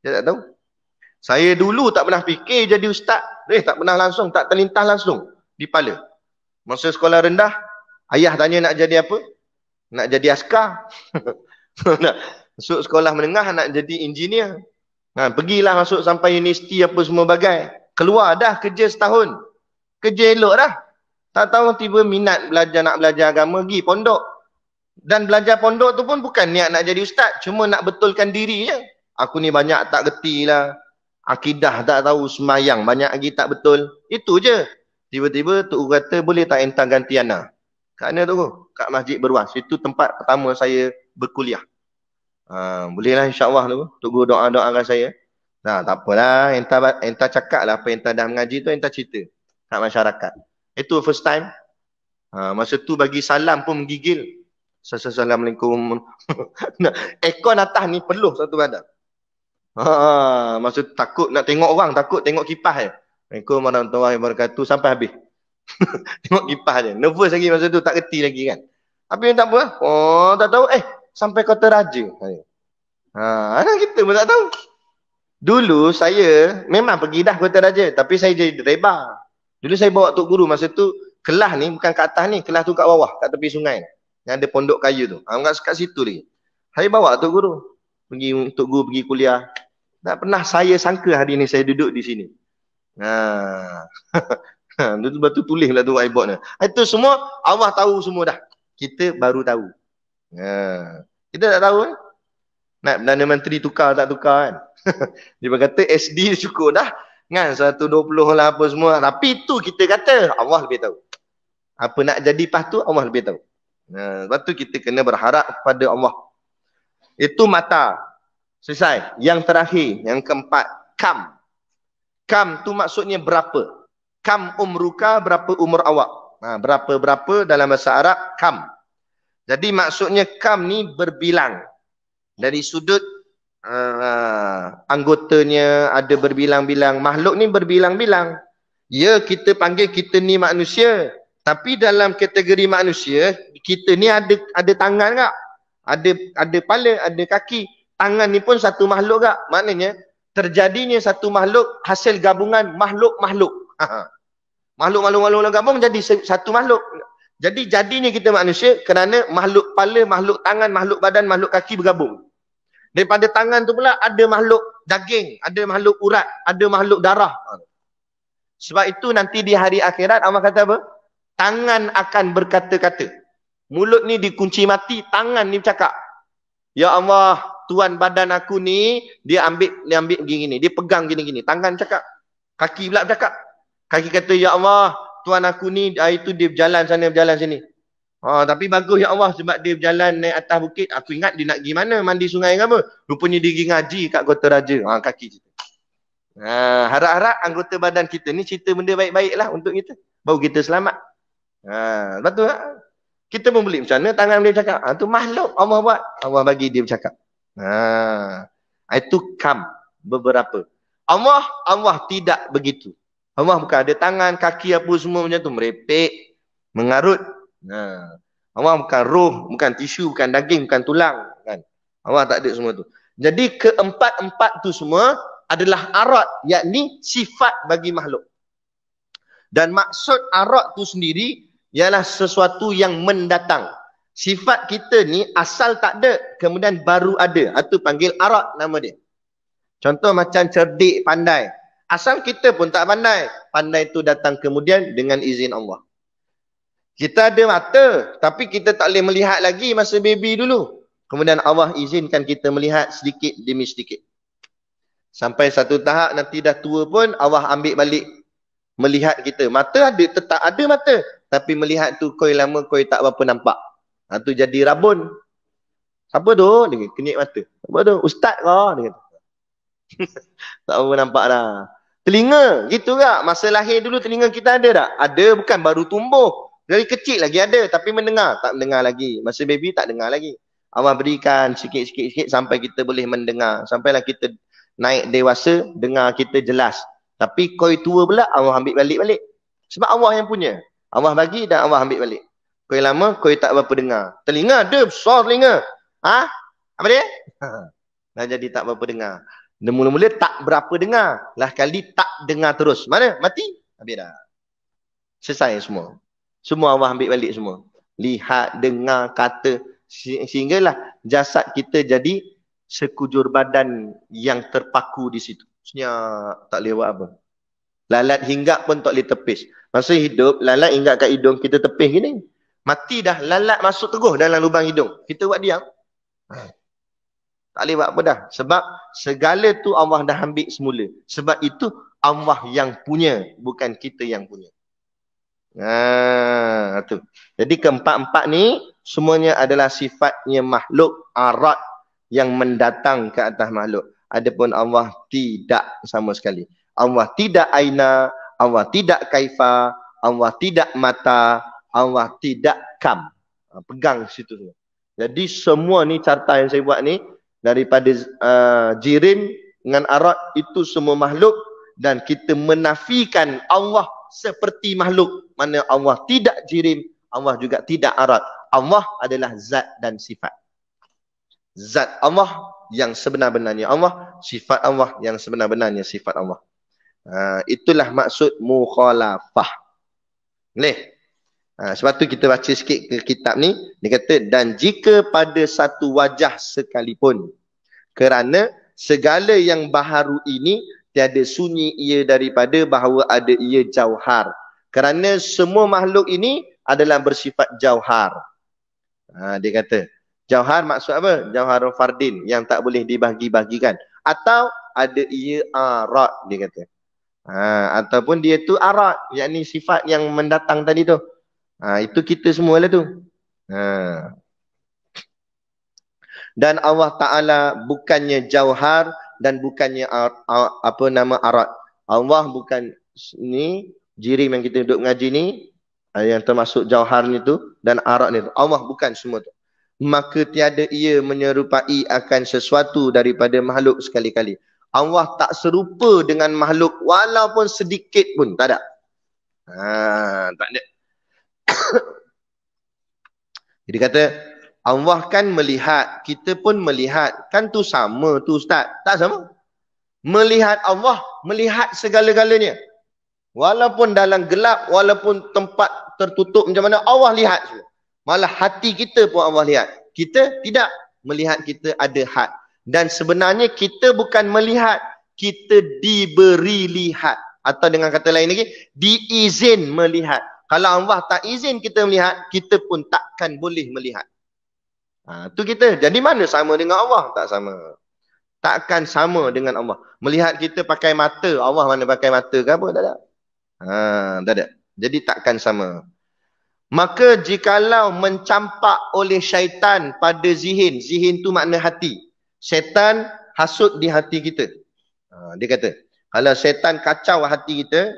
Kita tak tahu. Saya dulu tak pernah fikir jadi ustaz. Tak pernah langsung, tak terlintas langsung di kepala. Masa sekolah rendah, ayah tanya nak jadi apa? Nak jadi askar. Nak masuk sekolah menengah nak jadi engineer. Pergilah masuk sampai universiti apa semua bagai. Keluar dah kerja setahun. Kerja elok dah. Tak tahu tiba minat nak belajar agama, pergi pondok. Dan belajar pondok tu pun bukan niat nak jadi ustaz. Cuma nak betulkan diri je. Aku ni banyak tak reti lah. Akidah tak tahu, semayang banyak lagi tak betul. Itu je. Tiba-tiba Tok Guru kata boleh tak entah ganti anak. Kat mana Tok Guru? Kat Masjid Berwas. Itu tempat pertama saya berkuliah. Bolehlah insyaAllah Tok Guru doa-doakan saya. Tak apalah. Entah cakap lah apa yang entah dah mengaji tu, entah cerita kat masyarakat. Itu first time. Masa tu bagi salam pun menggigil. Assalamualaikum. Aircon atas ni peluh satu badan. Masa tu takut nak tengok orang, takut tengok kipas je. Assalamualaikum warahmatullahi wabarakatuh sampai habis. Tengok kipas je. Nervous lagi masa tu, tak reti lagi kan. Tapi tak apa. Tak tahu. Sampai Kota Raja. Anak kita pun tak tahu. Dulu saya memang pergi dah Kota Raja. Tapi saya jadi driver. Dulu saya bawa Tok Guru. Masa tu kelas ni bukan kat atas ni. Kelas tu kat bawah. Kat tepi sungai. Yang ada pondok kayu tu. Kat situ lagi. Saya bawa Tok Guru. Tok Guru pergi kuliah. Tak pernah saya sangka hari ni saya duduk di sini. Lepas tu tulis lah tu whiteboard ni. Itu semua Allah tahu semua dah. Kita baru tahu. Kita tak tahu kan. Nak Perdana Menteri tukar tak tukar kan. Dia kata SD cukup dah. Kan 120 lah apa semua. Tapi itu kita kata Allah lebih tahu. Apa nak jadi lepas tu Allah lebih tahu. Lepas tu kita kena berharap kepada Allah. Itu mata. Selesai. Yang terakhir, yang keempat, kam. Kam tu maksudnya berapa. Kam umruka, berapa umur awak. Berapa-berapa dalam bahasa Arab, kam. Jadi maksudnya kam ni berbilang. Dari sudut anggotanya ada berbilang-bilang. Makhluk ni berbilang-bilang. Ya, kita panggil kita ni manusia. Tapi dalam kategori manusia, kita ni ada tangan tak? Ada kepala, ada kaki. Tangan ni pun satu makhluk tak? Maknanya terjadinya satu makhluk hasil gabungan makhluk-makhluk. Makhluk-makhluk gabung jadi satu makhluk. Jadi jadinya kita manusia kerana makhluk kepala, makhluk tangan, makhluk badan, makhluk kaki bergabung. Daripada tangan tu pula ada makhluk daging, ada makhluk urat, ada makhluk darah. Sebab itu nanti di hari akhirat Allah kata apa? Tangan akan berkata-kata. Mulut ni dikunci mati, tangan ni bercakap. Ya Allah, tuan badan aku ni, dia ambil gini-gini. Dia pegang gini-gini. Tangan cakap. Kaki pula bercakap. Kaki kata, Ya Allah, tuan aku ni, hari tu dia berjalan sana, berjalan sini. Tapi bagus Ya Allah, sebab dia berjalan naik atas bukit. Aku ingat dia nak pergi mana, mandi sungai ke apa. Rupanya dia pergi ngaji kat Kota Raja. Kaki cerita. Harap-harap anggota badan kita ni cerita benda baik-baik lah untuk kita. Baru kita selamat. Lepas tu, kita pun boleh macam mana tangan boleh bercakap. Itu makhluk Allah buat. Allah bagi dia bercakap. Itu kam. Beberapa. Allah tidak begitu. Allah bukan ada tangan, kaki apa semua macam tu. Merepek. Mengarut. Allah bukan roh, bukan tisu, bukan daging, bukan tulang. Kan? Allah tak ada semua tu. Jadi keempat-empat tu semua adalah arat. Yakni sifat bagi makhluk. Dan maksud arat tu sendiri ialah sesuatu yang mendatang. Sifat kita ni asal tak ada, kemudian baru ada. Itu panggil arat nama dia. Contoh macam cerdik, pandai. Asal kita pun tak pandai. Pandai tu datang kemudian dengan izin Allah. Kita ada mata, tapi kita tak boleh melihat lagi masa baby dulu. Kemudian Allah izinkan kita melihat sedikit demi sedikit. Sampai satu tahap nanti dah tua pun Allah ambil balik melihat kita. Mata ada, tetap ada mata. Tapi melihat tu koi lama koi tak berapa nampak. Tu jadi rabun. Siapa tu? Dia kata, kenyik mata. Siapa tu? Ustaz ke? Dia kata. Tak berapa nampak dah. Telinga, gitu tak? Masa lahir dulu telinga kita ada tak? Ada, bukan baru tumbuh. Dari kecil lagi ada, tapi mendengar. Tak mendengar lagi. Masa baby tak dengar lagi. Allah berikan sikit-sikit sampai kita boleh mendengar. Sampailah kita naik dewasa, dengar kita jelas. Tapi koi tua pula, Allah ambil balik-balik. Sebab Allah yang punya. Allah bagi dan Allah ambil balik. Koi lama, koi tak berapa dengar. Telinga ada, besar telinga. Ha? Apa dia? Dah jadi tak berapa dengar. Dan mula-mula tak berapa dengar. Lah kali tak dengar terus. Mana? Mati? Habis dah. Selesai semua. Semua Allah ambil balik semua. Lihat, dengar, kata. Sehinggalah jasad kita jadi sekujur badan yang terpaku di situ. Senyap, tak lewat apa. Lalat hinggap pun tak boleh tepis. Masa hidup, lalat hinggap kat hidung, kita tepis gini. Mati dah, lalat masuk teguh dalam lubang hidung. Kita buat diam. Tak boleh buat apa dah. Sebab segala tu Allah dah ambil semula. Sebab itu Allah yang punya, bukan kita yang punya. Tu. Jadi keempat-empat ni semuanya adalah sifatnya makhluk arat yang mendatang ke atas makhluk. Adapun Allah tidak sama sekali. Allah tidak aina, Allah tidak kaifa, Allah tidak mata, Allah tidak kam. Pegang situ semua. Jadi semua ni carta yang saya buat ni daripada jirim dengan arat itu semua makhluk dan kita menafikan Allah seperti makhluk. Mana Allah tidak jirim, Allah juga tidak arat. Allah adalah zat dan sifat. Zat Allah yang sebenar-benarnya Allah, sifat Allah yang sebenar-benarnya sifat Allah. Itulah maksud mukhalafah. Boleh? Sebab tu kita baca sikit ke kitab ni. Dia kata, dan jika pada satu wajah sekalipun, kerana segala yang baharu ini tiada sunyi ia daripada bahawa ada ia jauhar. Kerana semua makhluk ini adalah bersifat jauhar. Dia kata, jauhar maksud apa? Jauharul fardin, yang tak boleh dibahagi-bahagikan. Atau ada ia arat, dia kata. Ataupun dia tu arat, yakni sifat yang mendatang tadi tu. Itu kita semualah tu. Dan Allah Ta'ala bukannya jauhar dan bukannya arat. Allah bukan ni jirim yang kita duduk mengaji ni, yang termasuk jauhar ni tu dan arat ni tu. Allah bukan semua tu. Maka tiada ia menyerupai akan sesuatu daripada makhluk sekali-kali. Allah tak serupa dengan makhluk walaupun sedikit pun tak ada. Tak ada. Jadi kata Allah kan melihat, kita pun melihat. Kan tu sama tu Ustaz? Tak sama. Melihat Allah, melihat segala-galanya. Walaupun dalam gelap, walaupun tempat tertutup macam mana, Allah lihat semua. Malah hati kita pun Allah lihat. Kita tidak melihat, kita ada had. Dan sebenarnya kita bukan melihat, kita diberi lihat. Atau dengan kata lain lagi, diizin melihat. Kalau Allah tak izin kita melihat, kita pun takkan boleh melihat. Tu kita. Jadi mana sama dengan Allah? Tak sama. Takkan sama dengan Allah. Melihat kita pakai mata, Allah mana pakai mata ke apa? Tak ada. Tak ada. Jadi takkan sama. Maka jikalau mencampak oleh syaitan pada zihin, zihin tu makna hati. Syaitan hasut di hati kita. Dia kata, kalau syaitan kacau hati kita,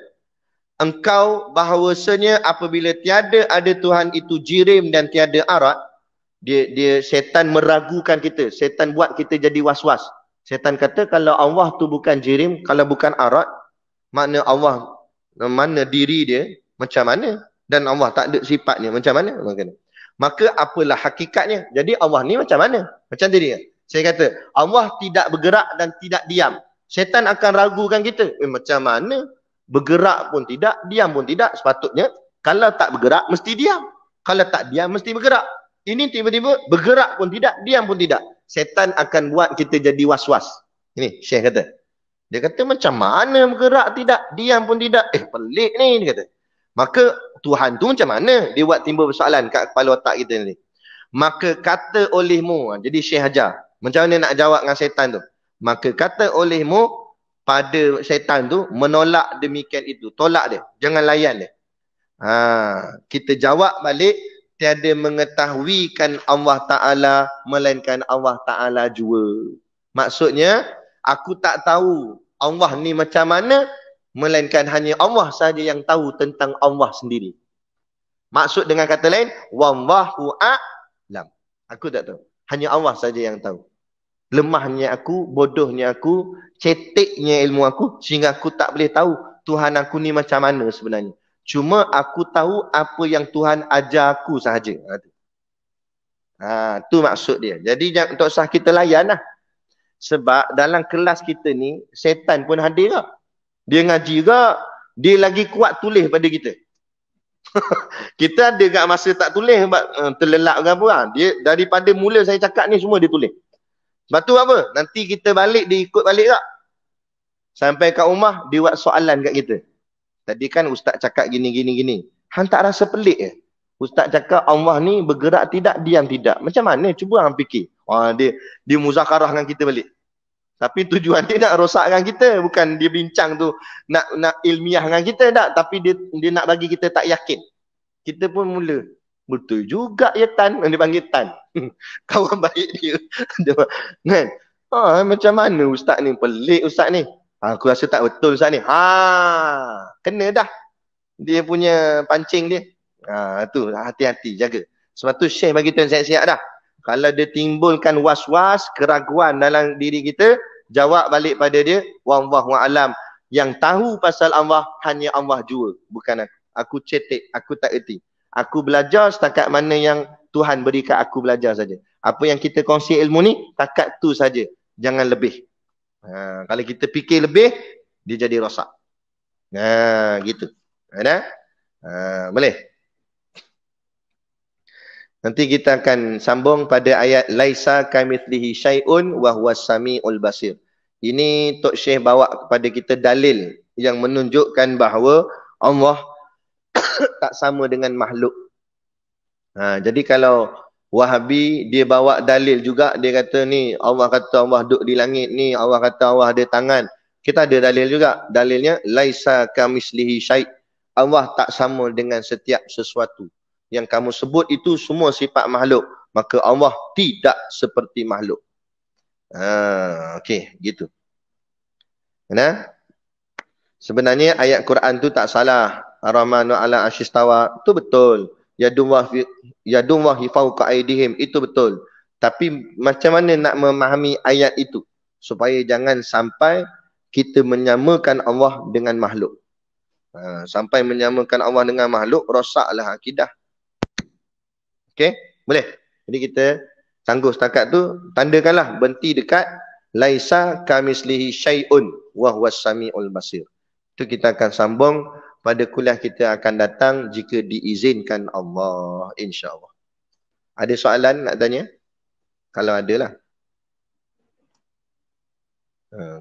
engkau bahawasanya apabila tiada ada Tuhan itu jirim dan tiada arat, dia syaitan meragukan kita. Syaitan buat kita jadi was-was. Syaitan kata kalau Allah tu bukan jirim, kalau bukan arat, makna Allah, mana diri dia, macam mana? Dan Allah tak ada sifatnya, macam mana? Maka apalah hakikatnya? Jadi Allah ni macam mana? Macam diri. Saya kata, Allah tidak bergerak dan tidak diam. Syaitan akan ragukan kita. Macam mana? Bergerak pun tidak, diam pun tidak. Sepatutnya, kalau tak bergerak, mesti diam. Kalau tak diam, mesti bergerak. Ini tiba-tiba bergerak pun tidak, diam pun tidak. Syaitan akan buat kita jadi was-was. Ini Syekh kata. Dia kata macam mana bergerak tidak, diam pun tidak. Pelik ni, dia kata. Maka Tuhan tu macam mana? Dia buat timbul persoalan kat kepala otak kita ni. Maka kata olehmu, jadi Syekh ajar. Macam mana nak jawab dengan syaitan tu? Maka kata olehmu pada syaitan tu menolak demikian itu. Tolak dia. Jangan layan dia. Kita jawab balik, tiada mengetahuikan Allah Ta'ala melainkan Allah Ta'ala jua. Maksudnya, aku tak tahu Allah ni macam mana, melainkan hanya Allah sahaja yang tahu tentang Allah sendiri. Maksud dengan kata lain, wallahu a'lam. Aku tak tahu. Hanya Allah saja yang tahu. Lemahnya aku, bodohnya aku, ceteknya ilmu aku, sehingga aku tak boleh tahu Tuhan aku ni macam mana sebenarnya. Cuma aku tahu apa yang Tuhan ajar aku sahaja. Tu maksud dia. Jadi jangan tak usah kita layan lah. Sebab dalam kelas kita ni, setan pun hadir lah. Dia ngaji juga, dia lagi kuat tulis pada kita. Kita ada kat masa tak tulis sebab terlelap ke apa. Dia daripada mula saya cakap ni semua dia tulis. Sebab tu apa? Nanti kita balik, dia ikut balik tak? Sampai kat rumah, dia buat soalan kat kita. Tadi kan ustaz cakap gini. Hang tak rasa pelik ke? Ustaz cakap Allah ni bergerak tidak, diam tidak. Macam mana? Cuba hang fikir. Dia muzakarah dengan kita balik. Tapi tujuan dia nak rosakkan kita. Bukan dia bincang tu nak ilmiah dengan kita tak. Tapi dia nak bagi kita tak yakin. Kita pun mula. Betul juga ya Tan. Dia panggil Tan. Kawan baik dia. Kan? Macam mana ustaz ni? Pelik ustaz ni. Aku rasa tak betul ustaz ni. Kena dah. Dia punya pancing dia. Tu hati-hati, jaga. Sebab tu Syekh bagi tuan siap-siap dah. Kalau dia timbulkan was-was, keraguan dalam diri kita, jawab balik pada dia, wallahu a'lam. Yang tahu pasal Allah hanya Allah jua, bukan aku. Aku cetek, aku tak erti. Aku belajar setakat mana yang Tuhan beri kat aku belajar saja. Apa yang kita kongsi ilmu ni, takat tu saja. Jangan lebih. Kalau kita fikir lebih, dia jadi rosak. Gitu. Ada? Boleh? Nanti kita akan sambung pada ayat laisa kamitslihi syai'un wa huwas samiul basir. Ini Tok Syekh bawa kepada kita dalil yang menunjukkan bahawa Allah tak sama dengan makhluk. Jadi kalau Wahabi dia bawa dalil juga, dia kata ni Allah kata Allah duduk di langit ni, Allah kata Allah ada tangan. Kita ada dalil juga. Dalilnya laisa kamitslihi syai'. Allah tak sama dengan setiap sesuatu. Yang kamu sebut itu semua sifat makhluk. Maka Allah tidak seperti makhluk. Okey, gitu. Nah, sebenarnya ayat Quran tu tak salah. Ar-Rahmanu ala asyistawa. Itu betul. Yadullahi fawqa aydihim. Itu betul. Tapi macam mana nak memahami ayat itu? Supaya jangan sampai kita menyamakan Allah dengan makhluk. Sampai menyamakan Allah dengan makhluk, rosaklah akidah. Okey, boleh. Jadi kita tangguh setakat tu, tandakanlah berhenti dekat laisa kamitslihi syai'un wa huwas samiul basir. Itu kita akan sambung pada kuliah kita akan datang jika diizinkan Allah, insya-Allah. Ada soalan nak tanya? Kalau ada lah.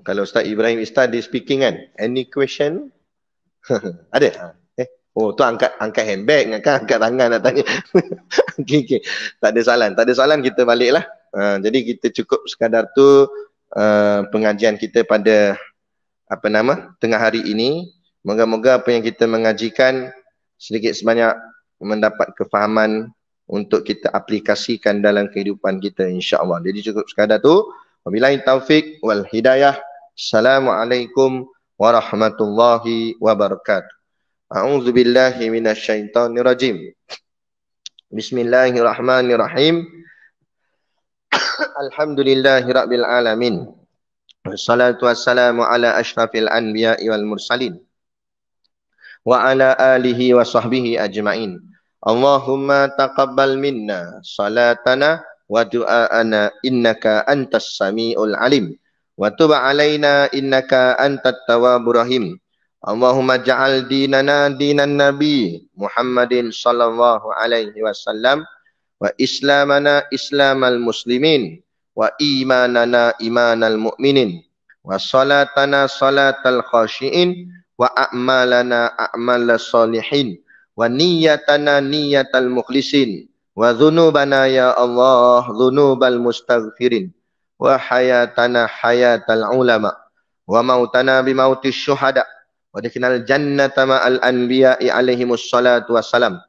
Kalau Ustaz Ibrahim Ustaz dia speaking kan? Any question? Ada? Oh, tu angkat handbag, angkat tangan nak tanya. Okay. Tak ada soalan kita baliklah. Jadi kita cukup sekadar tu pengajian kita pada tengah hari ini. Moga-moga apa yang kita mengajikan sedikit sebanyak mendapat kefahaman untuk kita aplikasikan dalam kehidupan kita, insya-Allah. Jadi cukup sekadar tu. Wabillahi taufik wal hidayah. Assalamualaikum warahmatullahi wabarakatuh. A'udzu billahi minasyaitonir rajim. Bismillahirrahmanirrahim. Alhamdulillahirabbil alamin. Wassalatu wassalamu ala asyrafil anbiya'i wal mursalin wa ala alihi wa sahbihi ajma'in. Allahumma taqabbal minna salatana wa du'aana innaka antas samiul alim wa tub alaina innaka antat tawwabur rahim. Allahumma ja'al dinana dinan nabi Muhammadin sallallahu alaihi wasallam wa islamana islamal muslimin wa imanana imanal mu'minin wa salatana salatal khashiin wa a'malana a'malas salihin wa niyyatana niyyatal mukhlisin wa dhunubana ya Allah dhunubal mustaghfirin wa hayatana hayatal ulama wa mautana bimautis syuhada wa dikinal jannata ma'al anbiya'i alaihimus salatu wassalam.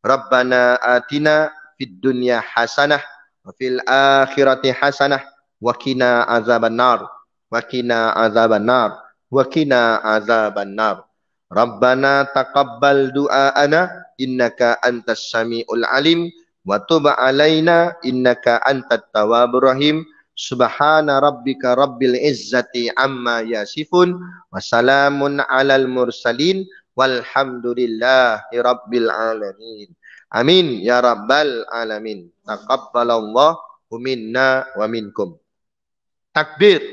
Rabbana atina fid dunya hasanah wa fil akhirati hasanah wa qina azabannar wa qina azabannar wa qina azabannar. Rabbana taqabbal du'aana innaka antas samiul alim wa tub alaina innaka antat tawwabur rahim. Subhana rabbika rabbil izzati amma yasifun wa salamun alal mursalin walhamdulillahi rabbil alamin. Amin ya rabbal alamin. Taqabbalallahu minna wa minkum. Takbir.